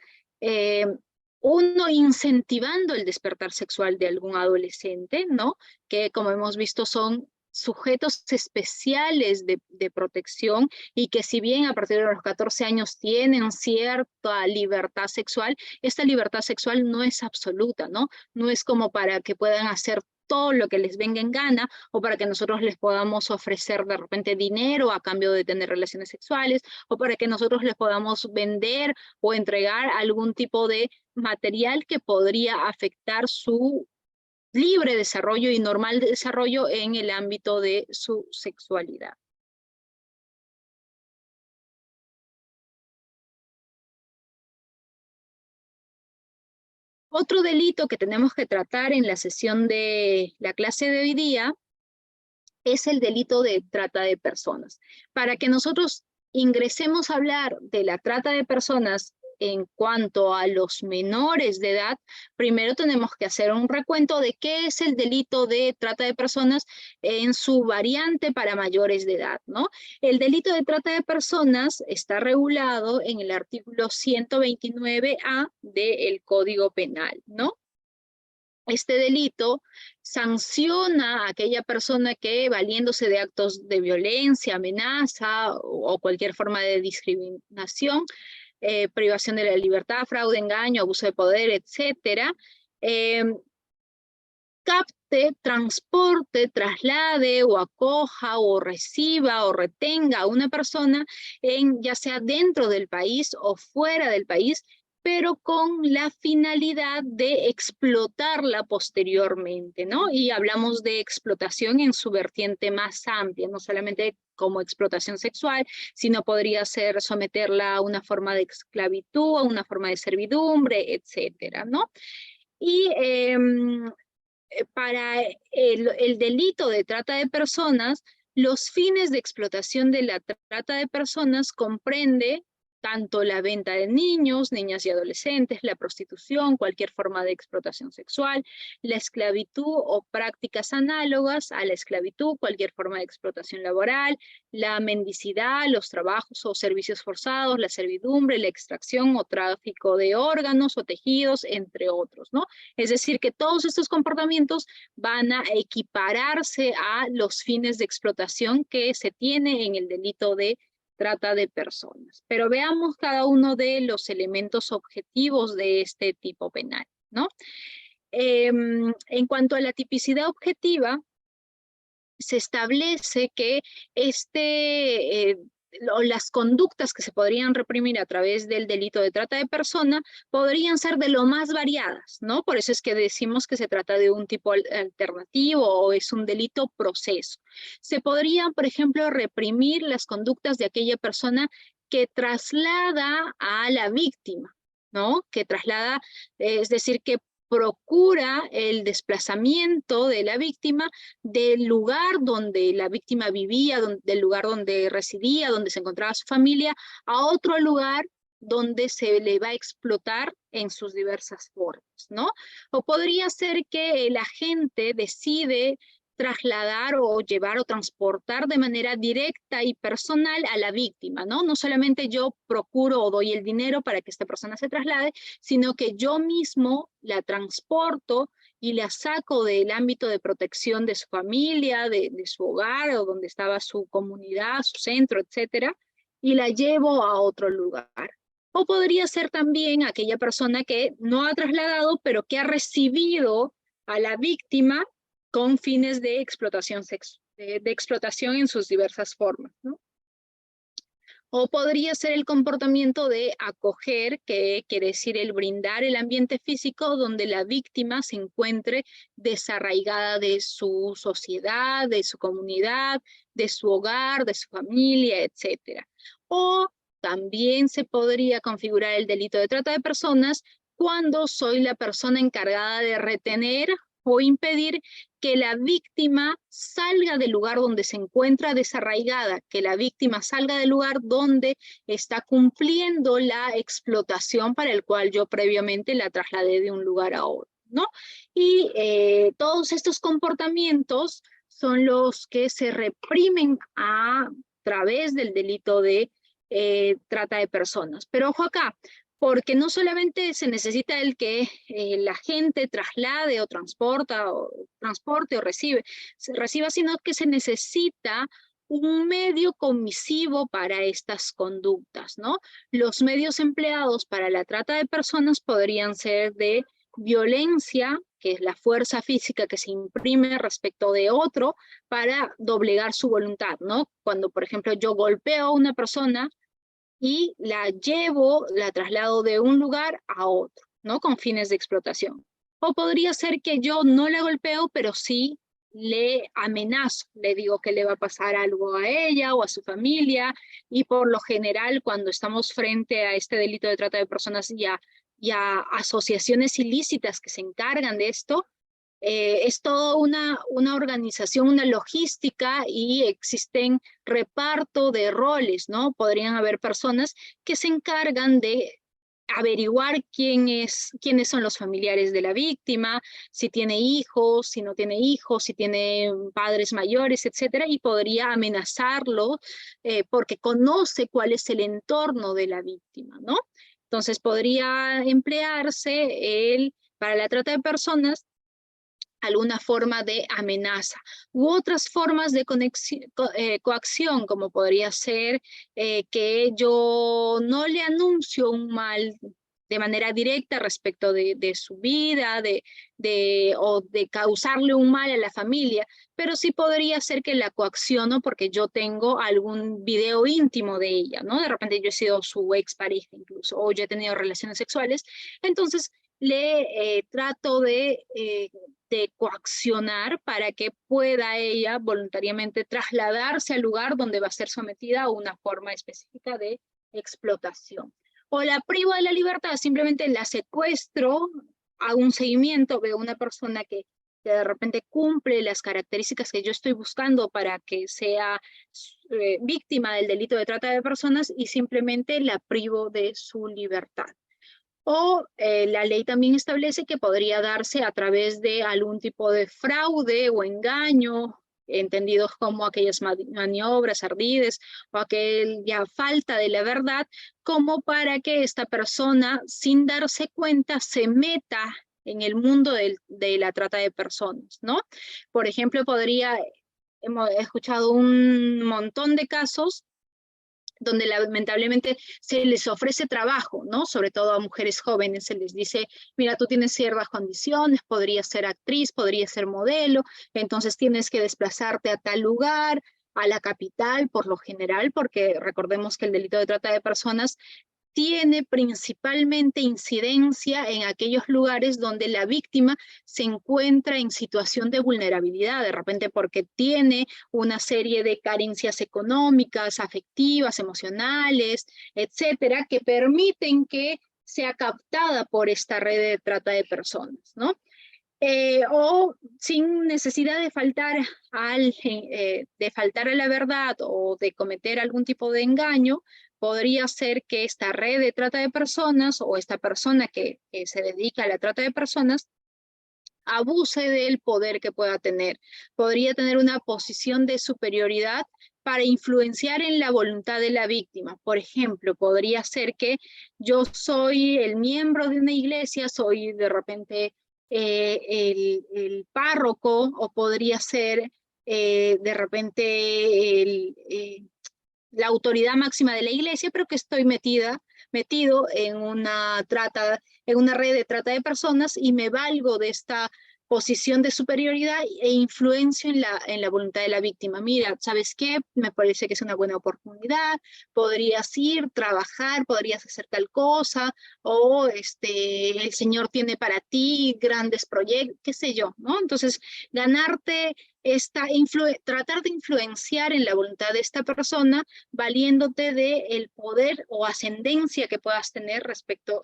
uno, incentivando el despertar sexual de algún adolescente, ¿no? Que como hemos visto son sujetos especiales de protección y que si bien a partir de los 14 años tienen cierta libertad sexual, esta libertad sexual no es absoluta, ¿no? No es como para que puedan hacer todo lo que les venga en gana o para que nosotros les podamos ofrecer de repente dinero a cambio de tener relaciones sexuales o para que nosotros les podamos vender o entregar algún tipo de material que podría afectar su libre desarrollo y normal desarrollo en el ámbito de su sexualidad. Otro delito que tenemos que tratar en la sesión de la clase de hoy día es el delito de trata de personas. Para que nosotros ingresemos a hablar de la trata de personas en cuanto a los menores de edad, primero tenemos que hacer un recuento de qué es el delito de trata de personas en su variante para mayores de edad, ¿no? El delito de trata de personas está regulado en el artículo 129A del Código Penal, ¿no? Este delito sanciona a aquella persona que, valiéndose de actos de violencia, amenaza o cualquier forma de discriminación, privación de la libertad, fraude, engaño, abuso de poder, etcétera, capte, transporte, traslade o acoja o reciba o retenga a una persona ya sea dentro del país o fuera del país, pero con la finalidad de explotarla posteriormente, ¿no? Y hablamos de explotación en su vertiente más amplia, no solamente como explotación sexual, sino podría ser someterla a una forma de esclavitud, a una forma de servidumbre, etcétera, ¿no? Y para el delito de trata de personas, los fines de explotación de la trata de personas comprende tanto la venta de niños, niñas y adolescentes, la prostitución, cualquier forma de explotación sexual, la esclavitud o prácticas análogas a la esclavitud, cualquier forma de explotación laboral, la mendicidad, los trabajos o servicios forzados, la servidumbre, la extracción o tráfico de órganos o tejidos, entre otros, ¿no? Es decir, que todos estos comportamientos van a equipararse a los fines de explotación que se tiene en el delito de trata de personas. Pero veamos cada uno de los elementos objetivos de este tipo penal, ¿no? En cuanto a la tipicidad objetiva, se establece que las conductas que se podrían reprimir a través del delito de trata de persona podrían ser de lo más variadas, ¿no? Por eso es que decimos que se trata de un tipo alternativo o es un delito proceso. Se podrían, por ejemplo, reprimir las conductas de aquella persona que traslada a la víctima, ¿no? Que traslada, es decir, que procura el desplazamiento de la víctima del lugar donde la víctima vivía, del lugar donde residía, donde se encontraba su familia, a otro lugar donde se le va a explotar en sus diversas formas, ¿no? O podría ser que el agente decide trasladar o llevar o transportar de manera directa y personal a la víctima, ¿no? No solamente yo procuro o doy el dinero para que esta persona se traslade, sino que yo mismo la transporto y la saco del ámbito de protección de su familia, de su hogar o donde estaba su comunidad, su centro, etcétera, y la llevo a otro lugar. O podría ser también aquella persona que no ha trasladado, pero que ha recibido a la víctima con fines de explotación de explotación en sus diversas formas, ¿no? O podría ser el comportamiento de acoger, que quiere decir el brindar el ambiente físico donde la víctima se encuentre desarraigada de su sociedad, de su comunidad, de su hogar, de su familia, etc. O también se podría configurar el delito de trata de personas cuando soy la persona encargada de retener o impedir que la víctima salga del lugar donde se encuentra desarraigada, que la víctima salga del lugar donde está cumpliendo la explotación para el cual yo previamente la trasladé de un lugar a otro, ¿no? Y todos estos comportamientos son los que se reprimen a través del delito de trata de personas. Pero ojo acá, porque no solamente se necesita el que la gente traslade o transporta o transporte o reciba, sino que se necesita un medio comisivo para estas conductas, ¿no? Los medios empleados para la trata de personas podrían ser de violencia, que es la fuerza física que se imprime respecto de otro para doblegar su voluntad, ¿no? Cuando, por ejemplo, yo golpeo a una persona y la traslado de un lugar a otro, ¿no? Con fines de explotación. O podría ser que yo no la golpeo, pero sí le amenazo, le digo que le va a pasar algo a ella o a su familia, y por lo general cuando estamos frente a este delito de trata de personas y a asociaciones ilícitas que se encargan de esto, es toda una organización, una logística, y existen reparto de roles, ¿no? Podrían haber personas que se encargan de averiguar quiénes son los familiares de la víctima, si tiene hijos, si no tiene hijos, si tiene padres mayores, etcétera, y podría amenazarlo porque conoce cuál es el entorno de la víctima, ¿no? Entonces podría emplearse para la trata de personas alguna forma de amenaza u otras formas de coacción, como podría ser que yo no le anuncio un mal de manera directa respecto de su vida, o de causarle un mal a la familia, pero sí podría ser que la coacciono porque yo tengo algún video íntimo de ella, ¿no? De repente yo he sido su expareja incluso, o yo he tenido relaciones sexuales, entonces le trato de coaccionar para que pueda ella voluntariamente trasladarse al lugar donde va a ser sometida a una forma específica de explotación. O la privo de la libertad, simplemente la secuestro, hago un seguimiento, veo una persona que de repente cumple las características que yo estoy buscando para que sea víctima del delito de trata de personas, y simplemente la privo de su libertad. O la ley también establece que podría darse a través de algún tipo de fraude o engaño, entendidos como aquellas maniobras, ardides, o aquella falta de la verdad, como para que esta persona, sin darse cuenta, se meta en el mundo de la trata de personas, ¿no? Por ejemplo, hemos escuchado un montón de casos donde lamentablemente se les ofrece trabajo, ¿no? Sobre todo a mujeres jóvenes se les dice, mira, tú tienes ciertas condiciones, podrías ser actriz, podrías ser modelo, entonces tienes que desplazarte a tal lugar, a la capital por lo general, porque recordemos que el delito de trata de personas tiene principalmente incidencia en aquellos lugares donde la víctima se encuentra en situación de vulnerabilidad, de repente porque tiene una serie de carencias económicas, afectivas, emocionales, etcétera, que permiten que sea captada por esta red de trata de personas, ¿no? O sin necesidad de faltar a la verdad o de cometer algún tipo de engaño, podría ser que esta red de trata de personas o esta persona que se dedica a la trata de personas abuse del poder que pueda tener. Podría tener una posición de superioridad para influenciar en la voluntad de la víctima. Por ejemplo, podría ser que yo soy el miembro de una iglesia, soy de repente el párroco, o podría ser de repente la autoridad máxima de la iglesia, pero que estoy metido en en una red de trata de personas, y me valgo de esta posición de superioridad e influencio en la voluntad de la víctima. Mira, ¿sabes qué? Me parece que es una buena oportunidad, podrías ir, trabajar, podrías hacer tal cosa, o el Señor tiene para ti grandes proyectos, qué sé yo, ¿no? Entonces, ganarte tratar de influenciar en la voluntad de esta persona, valiéndote del poder o ascendencia que puedas tener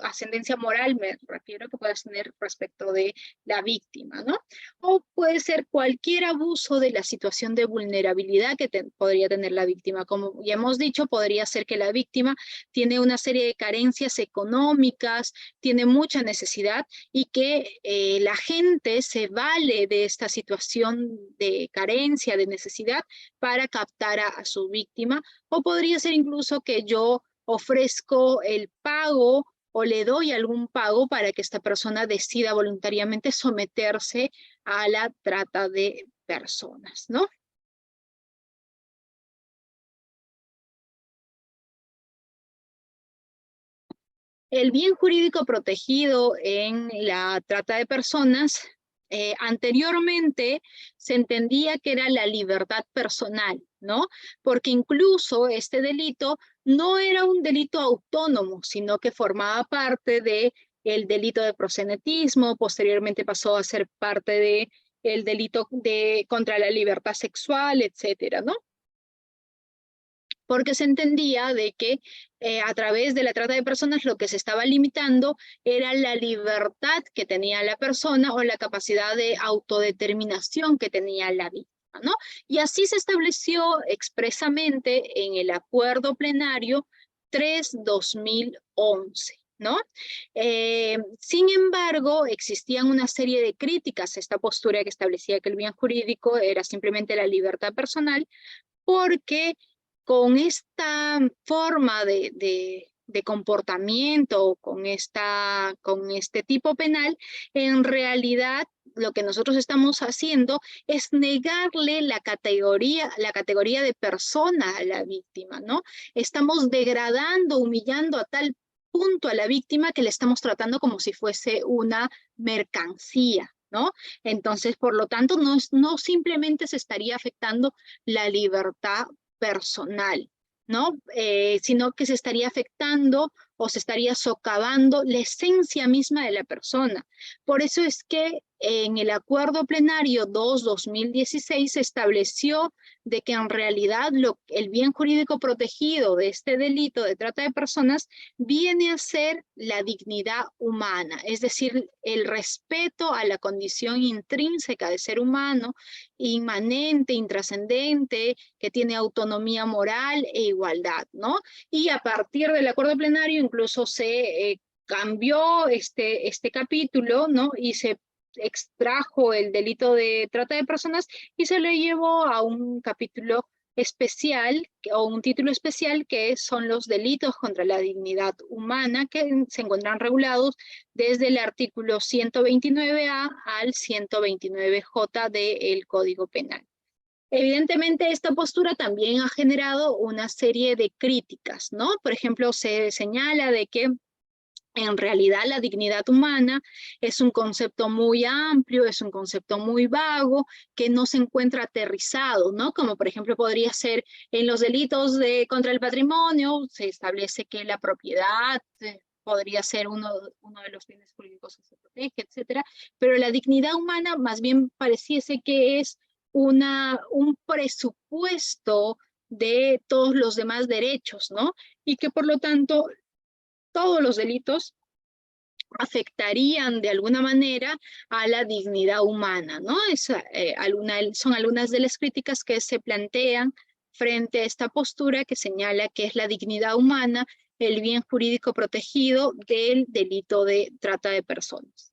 ascendencia moral me refiero, que puedas tener respecto de la víctima, ¿no? O puede ser cualquier abuso de la situación de vulnerabilidad que podría tener la víctima. Como ya hemos dicho, podría ser que la víctima tiene una serie de carencias económicas, tiene mucha necesidad, y que la gente se vale de esta situación de carencia, de necesidad, para captar a su víctima. O podría ser incluso que yo ofrezco el pago o le doy algún pago para que esta persona decida voluntariamente someterse a la trata de personas, ¿no? El bien jurídico protegido en la trata de personas, anteriormente se entendía que era la libertad personal, ¿no? Porque incluso este delito no era un delito autónomo, sino que formaba parte de el delito de proxenetismo, posteriormente pasó a ser parte de el delito contra la libertad sexual, etcétera, ¿no? Porque se entendía de que a través de la trata de personas lo que se estaba limitando era la libertad que tenía la persona o la capacidad de autodeterminación que tenía la víctima, ¿no? Y así se estableció expresamente en el acuerdo plenario 3/2011. ¿No? Sin embargo, existían una serie de críticas a esta postura que establecía que el bien jurídico era simplemente la libertad personal, porque con esta forma de comportamiento, con este tipo penal, en realidad lo que nosotros estamos haciendo es negarle la categoría de persona a la víctima, ¿no? Estamos degradando, humillando a tal punto a la víctima que le estamos tratando como si fuese una mercancía, ¿no? Entonces, por lo tanto, no simplemente se estaría afectando la libertad personal, ¿no? Sino que se estaría afectando o se estaría socavando la esencia misma de la persona. Por eso es que en el acuerdo plenario 2/2016 se estableció de que en realidad el bien jurídico protegido de este delito de trata de personas viene a ser la dignidad humana, es decir, el respeto a la condición intrínseca de ser humano, inmanente, intrascendente, que tiene autonomía moral e igualdad, ¿no? Y a partir del acuerdo plenario incluso se cambió este capítulo, ¿no? Y se extrajo el delito de trata de personas y se le llevó a un capítulo especial o un título especial que son los delitos contra la dignidad humana, que se encuentran regulados desde el artículo 129A al 129J del Código Penal. Evidentemente, esta postura también ha generado una serie de críticas, ¿no? Por ejemplo, se señala de que en realidad la dignidad humana es un concepto muy amplio, es un concepto muy vago, que no se encuentra aterrizado, ¿no? Como por ejemplo podría ser en los delitos contra el patrimonio, se establece que la propiedad podría ser uno de los bienes jurídicos que se protege, etcétera, pero la dignidad humana más bien pareciese que es un presupuesto de todos los demás derechos, ¿no? Y que por lo tanto todos los delitos afectarían de alguna manera a la dignidad humana, ¿no? Son algunas de las críticas que se plantean frente a esta postura que señala que es la dignidad humana el bien jurídico protegido del delito de trata de personas.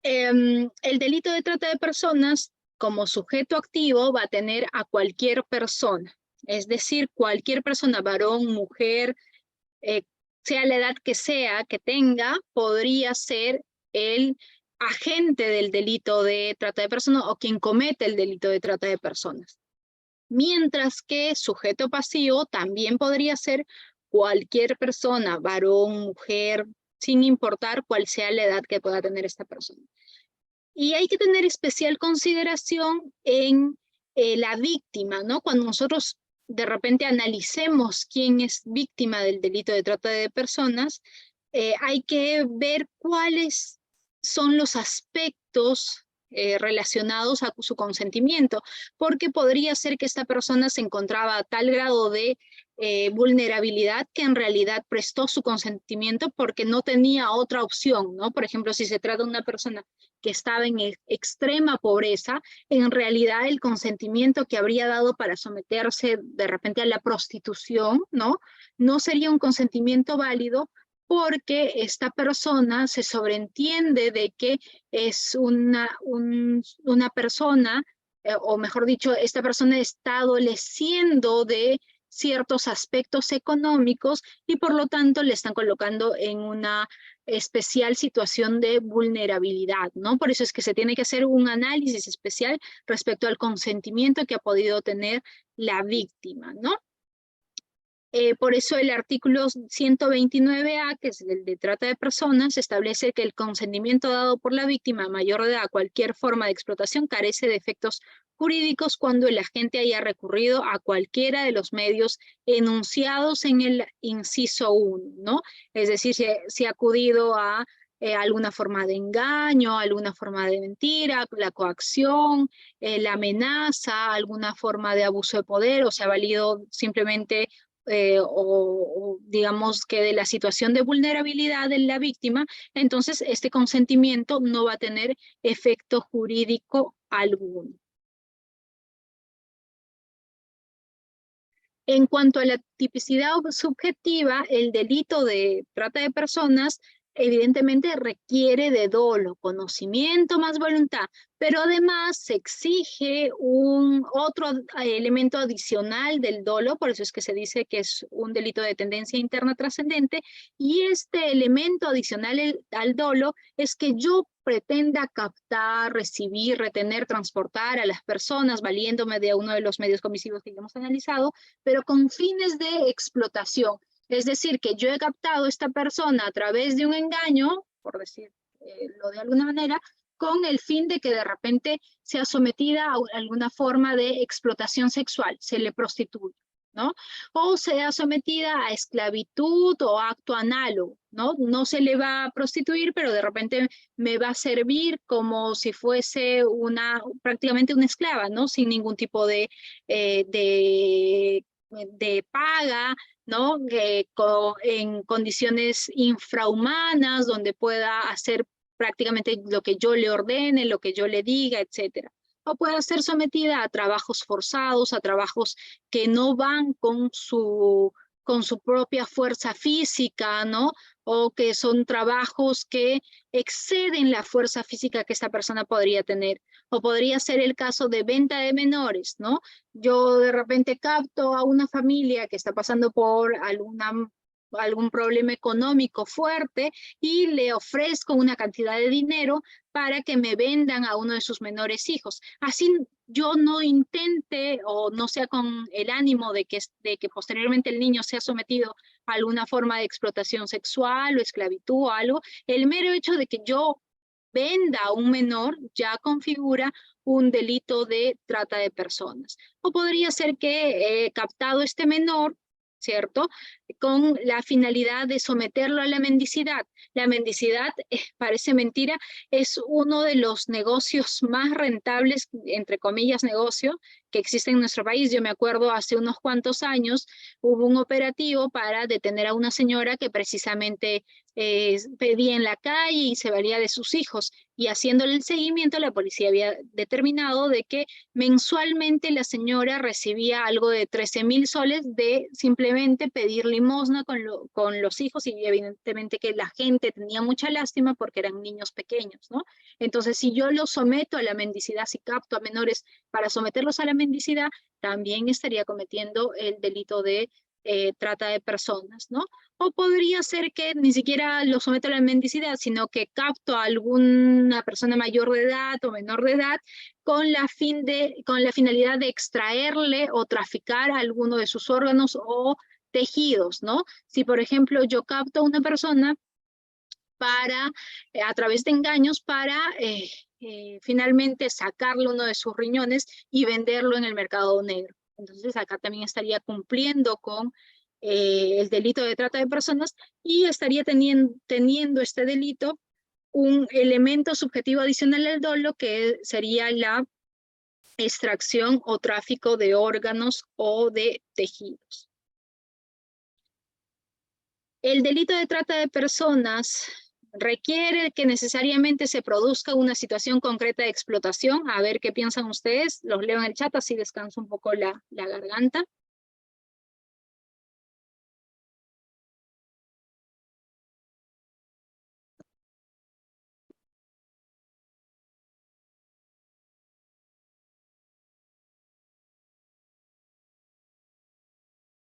El delito de trata de personas como sujeto activo va a tener a cualquier persona, es decir, cualquier persona, varón, mujer, sea la edad que tenga, podría ser el agente del delito de trata de personas o quien comete el delito de trata de personas. Mientras que sujeto pasivo también podría ser cualquier persona, varón, mujer, sin importar cuál sea la edad que pueda tener esta persona. Y hay que tener especial consideración en la víctima, ¿no? Cuando nosotros de repente analicemos quién es víctima del delito de trata de personas, hay que ver cuáles son los aspectos relacionados a su consentimiento, porque podría ser que esta persona se encontraba a tal grado de vulnerabilidad que en realidad prestó su consentimiento porque no tenía otra opción, ¿no? Por ejemplo, si se trata de una persona que estaba en extrema pobreza, en realidad el consentimiento que habría dado para someterse de repente a la prostitución, ¿no? No sería un consentimiento válido porque esta persona se sobreentiende de que es una persona o mejor dicho, esta persona está adoleciendo de ciertos aspectos económicos y por lo tanto le están colocando en una especial situación de vulnerabilidad, ¿no? Por eso es que se tiene que hacer un análisis especial respecto al consentimiento que ha podido tener la víctima, ¿no? Por eso el artículo 129A, que es el de trata de personas, establece que el consentimiento dado por la víctima mayor de edad a cualquier forma de explotación carece de efectos jurídicos cuando el agente haya recurrido a cualquiera de los medios enunciados en el inciso 1, ¿no? Es decir, si ha acudido a alguna forma de engaño, alguna forma de mentira, la coacción, la amenaza, alguna forma de abuso de poder, o se ha valido simplemente o digamos que de la situación de vulnerabilidad de la víctima, entonces este consentimiento no va a tener efecto jurídico alguno. En cuanto a la tipicidad subjetiva, el delito de trata de personas evidentemente requiere de dolo, conocimiento más voluntad, pero además se exige un otro elemento adicional del dolo, por eso es que se dice que es un delito de tendencia interna trascendente, y este elemento adicional al dolo es que yo pretenda captar, recibir, retener, transportar a las personas valiéndome de uno de los medios comisivos que ya hemos analizado, pero con fines de explotación. Es decir, que yo he captado a esta persona a través de un engaño, por decirlo de alguna manera, con el fin de que de repente sea sometida a alguna forma de explotación sexual, se le prostituye, ¿no? O sea sometida a esclavitud o acto análogo, ¿no? No se le va a prostituir, pero de repente me va a servir como si fuese prácticamente una esclava, ¿no? Sin ningún tipo de paga, ¿no? En condiciones infrahumanas, donde pueda hacer prácticamente lo que yo le ordene, lo que yo le diga, etcétera. O pueda ser sometida a trabajos forzados, a trabajos que no van con su propia fuerza física, ¿no? O que son trabajos que exceden la fuerza física que esta persona podría tener. O podría ser el caso de venta de menores, ¿no? Yo de repente capto a una familia que está pasando por algún problema económico fuerte y le ofrezco una cantidad de dinero para que me vendan a uno de sus menores hijos. Así yo no intente o no sea con el ánimo de que posteriormente el niño sea sometido a alguna forma de explotación sexual o esclavitud o algo, el mero hecho de que yo venda a un menor ya configura un delito de trata de personas. O podría ser que he captado este menor, ¿cierto? Con la finalidad de someterlo a la mendicidad. La mendicidad, parece mentira, es uno de los negocios más rentables, entre comillas, negocio, que existe en nuestro país. Yo me acuerdo hace unos cuantos años hubo un operativo para detener a una señora que precisamente pedía en la calle y se valía de sus hijos. Y haciéndole el seguimiento, la policía había determinado de que mensualmente la señora recibía algo de 13.000 soles de simplemente pedir limosna con los hijos y evidentemente que la gente tenía mucha lástima porque eran niños pequeños, ¿no? Entonces, si yo los someto a la mendicidad, si capto a menores para someterlos a la mendicidad, también estaría cometiendo el delito de trata de personas, ¿no? O podría ser que ni siquiera lo someto a la mendicidad, sino que capto a alguna persona mayor de edad o menor de edad con la finalidad de extraerle o traficar alguno de sus órganos o tejidos, ¿no? Si, por ejemplo, yo capto a una persona para, a través de engaños, para finalmente sacarle uno de sus riñones y venderlo en el mercado negro. Entonces acá también estaría cumpliendo con el delito de trata de personas y estaría teniendo este delito un elemento subjetivo adicional al dolo que sería la extracción o tráfico de órganos o de tejidos. El delito de trata de personas requiere que necesariamente se produzca una situación concreta de explotación. A ver qué piensan ustedes. Los leo en el chat, así descanso un poco la garganta.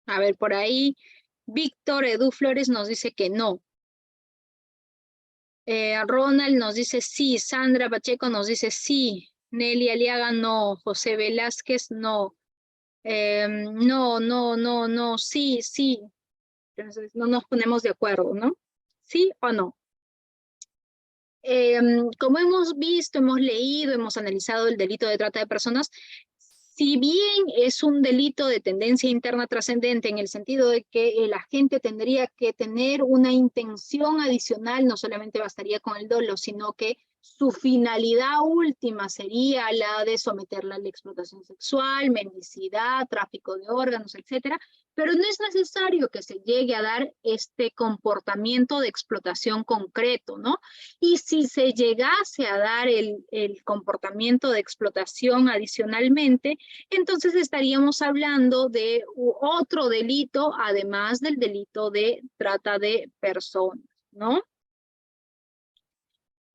A ver, por ahí, Víctor Edu Flores nos dice que no. Ronald nos dice sí, Sandra Pacheco nos dice sí, Nelly Aliaga no, José Velázquez no, no, sí, sí. Entonces no nos ponemos de acuerdo, ¿no? ¿Sí o no? Como hemos visto, hemos leído, hemos analizado el delito de trata de personas, si bien es un delito de tendencia interna trascendente en el sentido de que el agente tendría que tener una intención adicional, no solamente bastaría con el dolo, sino que su finalidad última sería la de someterla a la explotación sexual, mendicidad, tráfico de órganos, etcétera, pero no es necesario que se llegue a dar este comportamiento de explotación concreto, ¿no? Y si se llegase a dar el comportamiento de explotación adicionalmente, entonces estaríamos hablando de otro delito, además del delito de trata de personas, ¿no?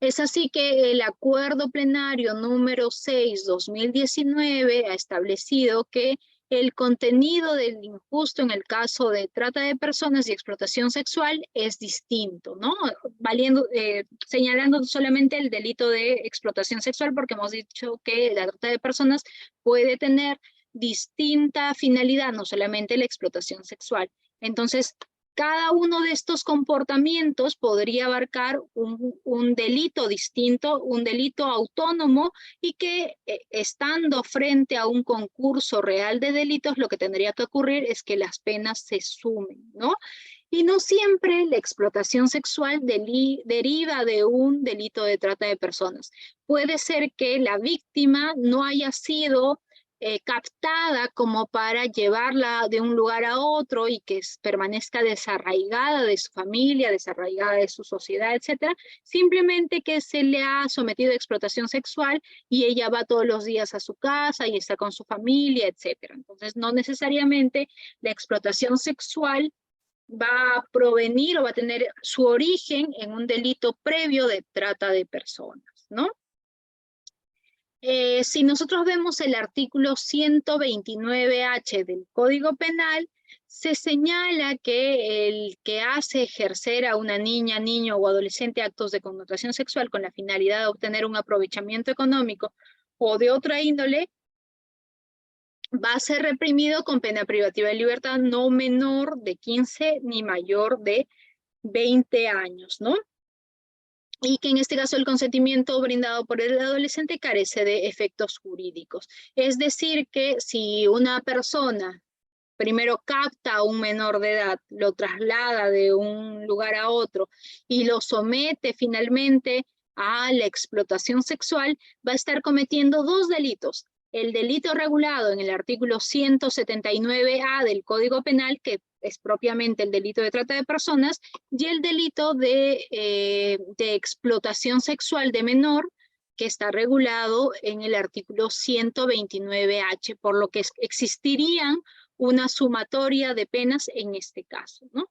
Es así que el acuerdo plenario número 6/2019 ha establecido que el contenido del injusto en el caso de trata de personas y explotación sexual es distinto, ¿no? Señalando solamente el delito de explotación sexual, porque hemos dicho que la trata de personas puede tener distinta finalidad, no solamente la explotación sexual. Entonces, cada uno de estos comportamientos podría abarcar un delito distinto, un delito autónomo, y que estando frente a un concurso real de delitos, lo que tendría que ocurrir es que las penas se sumen, ¿no? Y no siempre la explotación sexual deriva de un delito de trata de personas. Puede ser que la víctima no haya sido captada como para llevarla de un lugar a otro y que permanezca desarraigada de su familia, desarraigada de su sociedad, etcétera, simplemente que se le ha sometido a explotación sexual y ella va todos los días a su casa y está con su familia, etcétera. Entonces, no necesariamente la explotación sexual va a provenir o va a tener su origen en un delito previo de trata de personas, ¿no? Si nosotros vemos el artículo 129H del Código Penal, se señala que el que hace ejercer a una niña, niño o adolescente actos de connotación sexual con la finalidad de obtener un aprovechamiento económico o de otra índole, va a ser reprimido con pena privativa de libertad no menor de 15 ni mayor de 20 años, ¿no? Y que en este caso el consentimiento brindado por el adolescente carece de efectos jurídicos. Es decir, que si una persona primero capta a un menor de edad, lo traslada de un lugar a otro y lo somete finalmente a la explotación sexual, va a estar cometiendo dos delitos. El delito regulado en el artículo 179A del Código Penal, que es propiamente el delito de trata de personas, y el delito de explotación sexual de menor, que está regulado en el artículo 129H, por lo que existirían una sumatoria de penas en este caso, ¿no?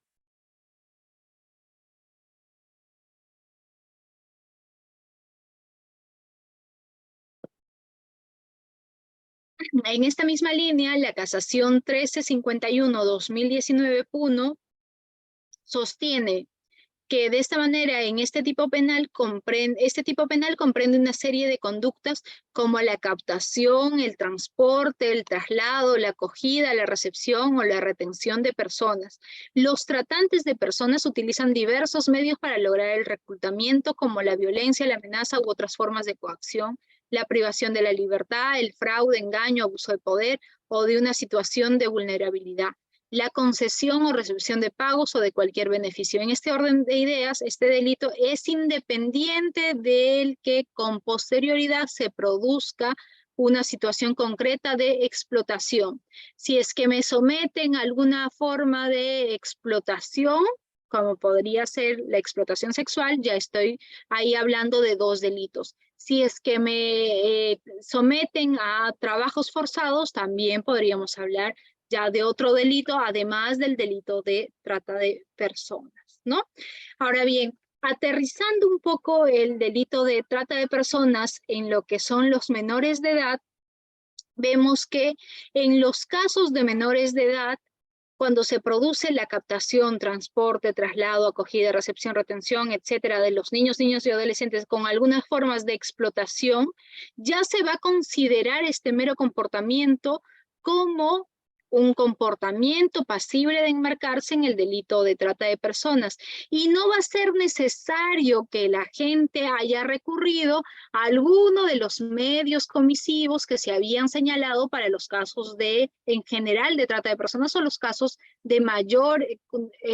En esta misma línea, la casación 1351/2019 sostiene que de esta manera en este tipo penal comprende una serie de conductas como la captación, el transporte, el traslado, la acogida, la recepción o la retención de personas. Los tratantes de personas utilizan diversos medios para lograr el reclutamiento, como la violencia, la amenaza u otras formas de coacción, la privación de la libertad, el fraude, engaño, abuso de poder o de una situación de vulnerabilidad, la concesión o recepción de pagos o de cualquier beneficio. En este orden de ideas, este delito es independiente del que con posterioridad se produzca una situación concreta de explotación. Si es que me someten a alguna forma de explotación, como podría ser la explotación sexual, ya estoy ahí hablando de dos delitos. Si es que me someten a trabajos forzados, también podríamos hablar ya de otro delito, además del delito de trata de personas, ¿no? Ahora bien, aterrizando un poco el delito de trata de personas en lo que son los menores de edad, vemos que en los casos de menores de edad, cuando se produce la captación, transporte, traslado, acogida, recepción, retención, etcétera, de los niños, niñas y adolescentes con algunas formas de explotación, ya se va a considerar este mero comportamiento como un comportamiento pasible de enmarcarse en el delito de trata de personas. Y no va a ser necesario que la gente haya recurrido a alguno de los medios comisivos que se habían señalado para los casos en general, de trata de personas o los casos de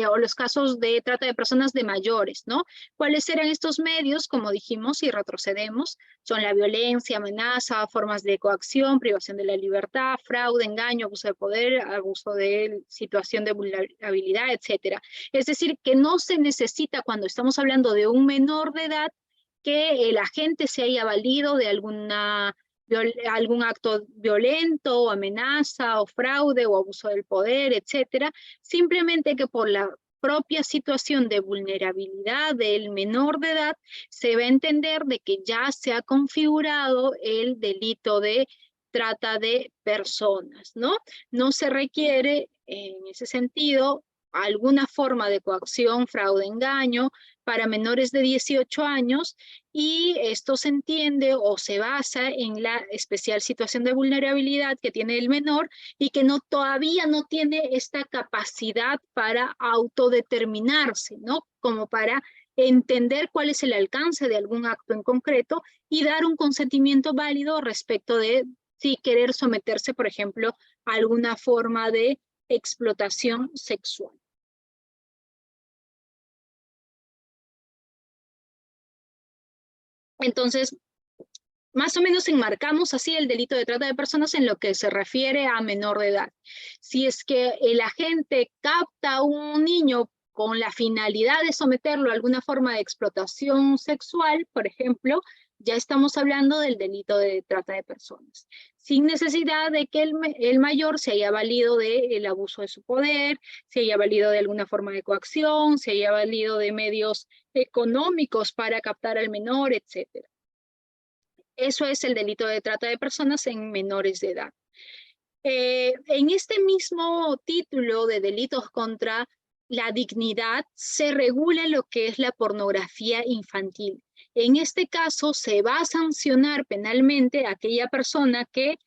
o los casos de trata de personas de mayores, ¿no? ¿Cuáles eran estos medios? Como dijimos, y retrocedemos, son la violencia, amenaza, formas de coacción, privación de la libertad, fraude, engaño, abuso de poder, abuso de situación de vulnerabilidad, etcétera. Es decir, que no se necesita, cuando estamos hablando de un menor de edad, que el agente se haya valido de algún acto violento, o amenaza, o fraude, o abuso del poder, etcétera. Simplemente que por la propia situación de vulnerabilidad del menor de edad, se va a entender de que ya se ha configurado el delito de trata de personas, ¿no? No se requiere, en ese sentido, alguna forma de coacción, fraude, engaño para menores de 18 años, y esto se entiende o se basa en la especial situación de vulnerabilidad que tiene el menor y que todavía no tiene esta capacidad para autodeterminarse, ¿no? Como para entender cuál es el alcance de algún acto en concreto y dar un consentimiento válido respecto de si querer someterse, por ejemplo, a alguna forma de explotación sexual. Entonces, más o menos enmarcamos así el delito de trata de personas en lo que se refiere a menor de edad. Si es que el agente capta a un niño con la finalidad de someterlo a alguna forma de explotación sexual, por ejemplo, ya estamos hablando del delito de trata de personas, sin necesidad de que el mayor se haya valido del abuso de su poder, se haya valido de alguna forma de coacción, se haya valido de medios económicos para captar al menor, etcétera. Eso es el delito de trata de personas en menores de edad. En este mismo título de delitos contra la dignidad se regula lo que es la pornografía infantil. En este caso se va a sancionar penalmente a aquella persona que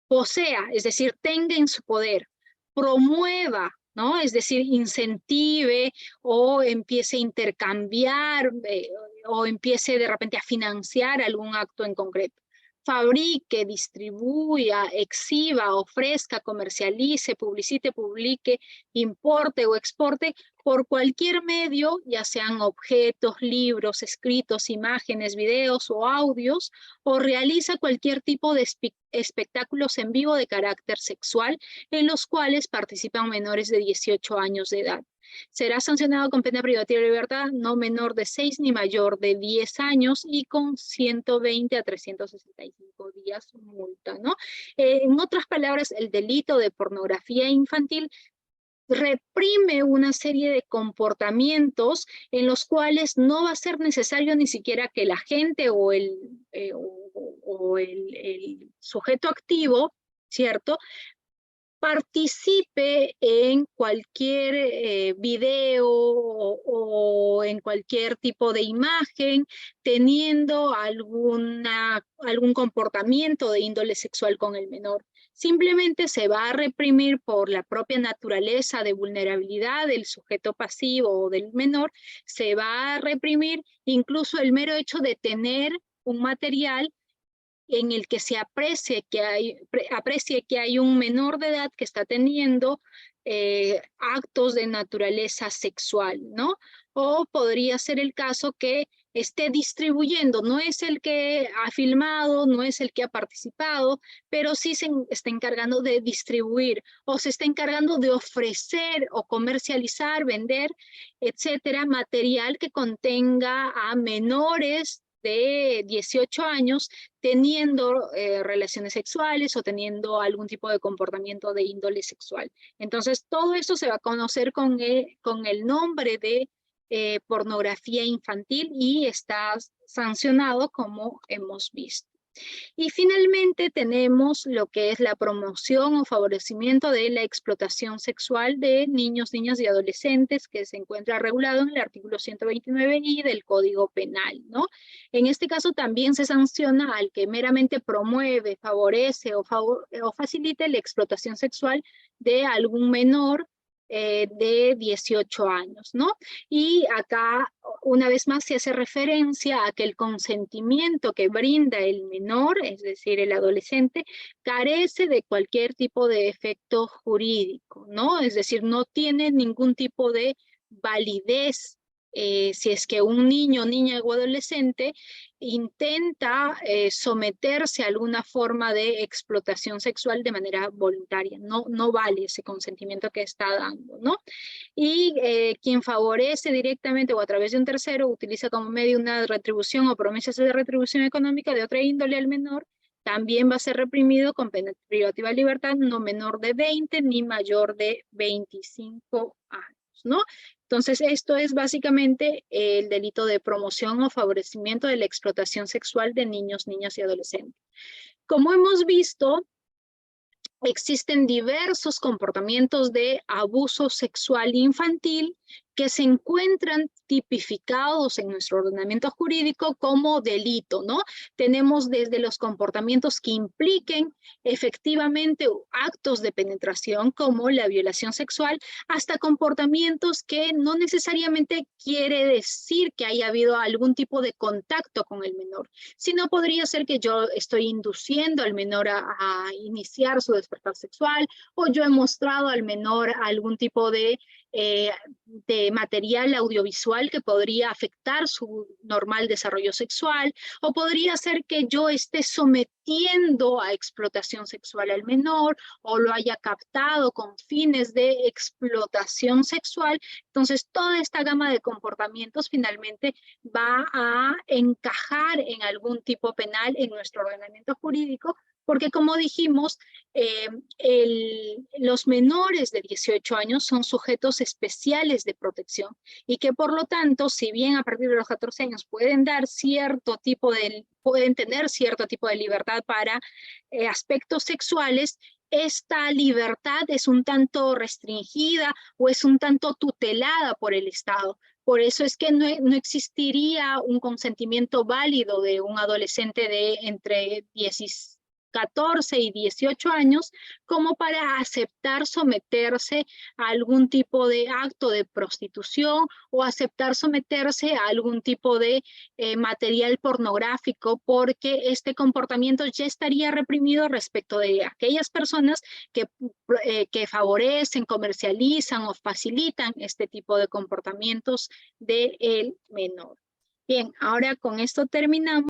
posea, es decir, tenga en su poder, promueva, ¿no? Es decir, incentive o empiece a intercambiar o empiece de repente a financiar algún acto en concreto. Fabrique, distribuya, exhiba, ofrezca, comercialice, publicite, publique, importe o exporte por cualquier medio, ya sean objetos, libros, escritos, imágenes, videos o audios, o realiza cualquier tipo de espectáculos en vivo de carácter sexual en los cuales participan menores de 18 años de edad. Será sancionado con pena privativa de libertad no menor de 6 ni mayor de 10 años y con 120 a 365 días multa, ¿no? En otras palabras, el delito de pornografía infantil reprime una serie de comportamientos en los cuales no va a ser necesario ni siquiera que la gente o el sujeto activo, ¿cierto?, participe en cualquier video o en cualquier tipo de imagen teniendo algún comportamiento de índole sexual con el menor. Simplemente se va a reprimir por la propia naturaleza de vulnerabilidad del sujeto pasivo o del menor, se va a reprimir incluso el mero hecho de tener un material en el que se aprecie que hay un menor de edad que está teniendo actos de naturaleza sexual, ¿no? O podría ser el caso que esté distribuyendo, no es el que ha filmado, no es el que ha participado, pero sí se está encargando de distribuir o se está encargando de ofrecer o comercializar, vender, etcétera, material que contenga a menores de 18 años teniendo relaciones sexuales o teniendo algún tipo de comportamiento de índole sexual. Entonces, todo eso se va a conocer con el nombre de pornografía infantil y está sancionado como hemos visto. Y finalmente tenemos lo que es la promoción o favorecimiento de la explotación sexual de niños, niñas y adolescentes, que se encuentra regulado en el artículo 129I del Código Penal, ¿no? En este caso también se sanciona al que meramente promueve, favorece o facilite la explotación sexual de algún menor de 18 años, ¿no? Y acá, una vez más, se hace referencia a que el consentimiento que brinda el menor, es decir, el adolescente, carece de cualquier tipo de efecto jurídico, ¿no? Es decir, no tiene ningún tipo de validez si es que un niño, niña o adolescente intenta someterse a alguna forma de explotación sexual de manera voluntaria. No vale ese consentimiento que está dando, ¿no? Y quien favorece directamente o a través de un tercero utiliza como medio una retribución o promesas de retribución económica de otra índole al menor, también va a ser reprimido con pena privativa de libertad no menor de 20 ni mayor de 25 años, ¿no? Entonces, esto es básicamente el delito de promoción o favorecimiento de la explotación sexual de niños, niñas y adolescentes. Como hemos visto, existen diversos comportamientos de abuso sexual infantil que se encuentran tipificados en nuestro ordenamiento jurídico como delito, ¿no? Tenemos desde los comportamientos que impliquen efectivamente actos de penetración como la violación sexual, hasta comportamientos que no necesariamente quiere decir que haya habido algún tipo de contacto con el menor, sino podría ser que yo estoy induciendo al menor a iniciar su despertar sexual, o yo he mostrado al menor algún tipo de material audiovisual que podría afectar su normal desarrollo sexual, o podría ser que yo esté sometiendo a explotación sexual al menor, o lo haya captado con fines de explotación sexual. Entonces, toda esta gama de comportamientos finalmente va a encajar en algún tipo penal en nuestro ordenamiento jurídico, porque como dijimos, los menores de 18 años son sujetos especiales de protección y que por lo tanto, si bien a partir de los 14 años pueden tener cierto tipo de libertad para aspectos sexuales, esta libertad es un tanto restringida o es un tanto tutelada por el Estado. Por eso es que no existiría un consentimiento válido de un adolescente de entre 14 y 18 años como para aceptar someterse a algún tipo de acto de prostitución o aceptar someterse a algún tipo de material pornográfico, porque este comportamiento ya estaría reprimido respecto de aquellas personas que favorecen, comercializan o facilitan este tipo de comportamientos del menor. Bien, ahora con esto terminamos.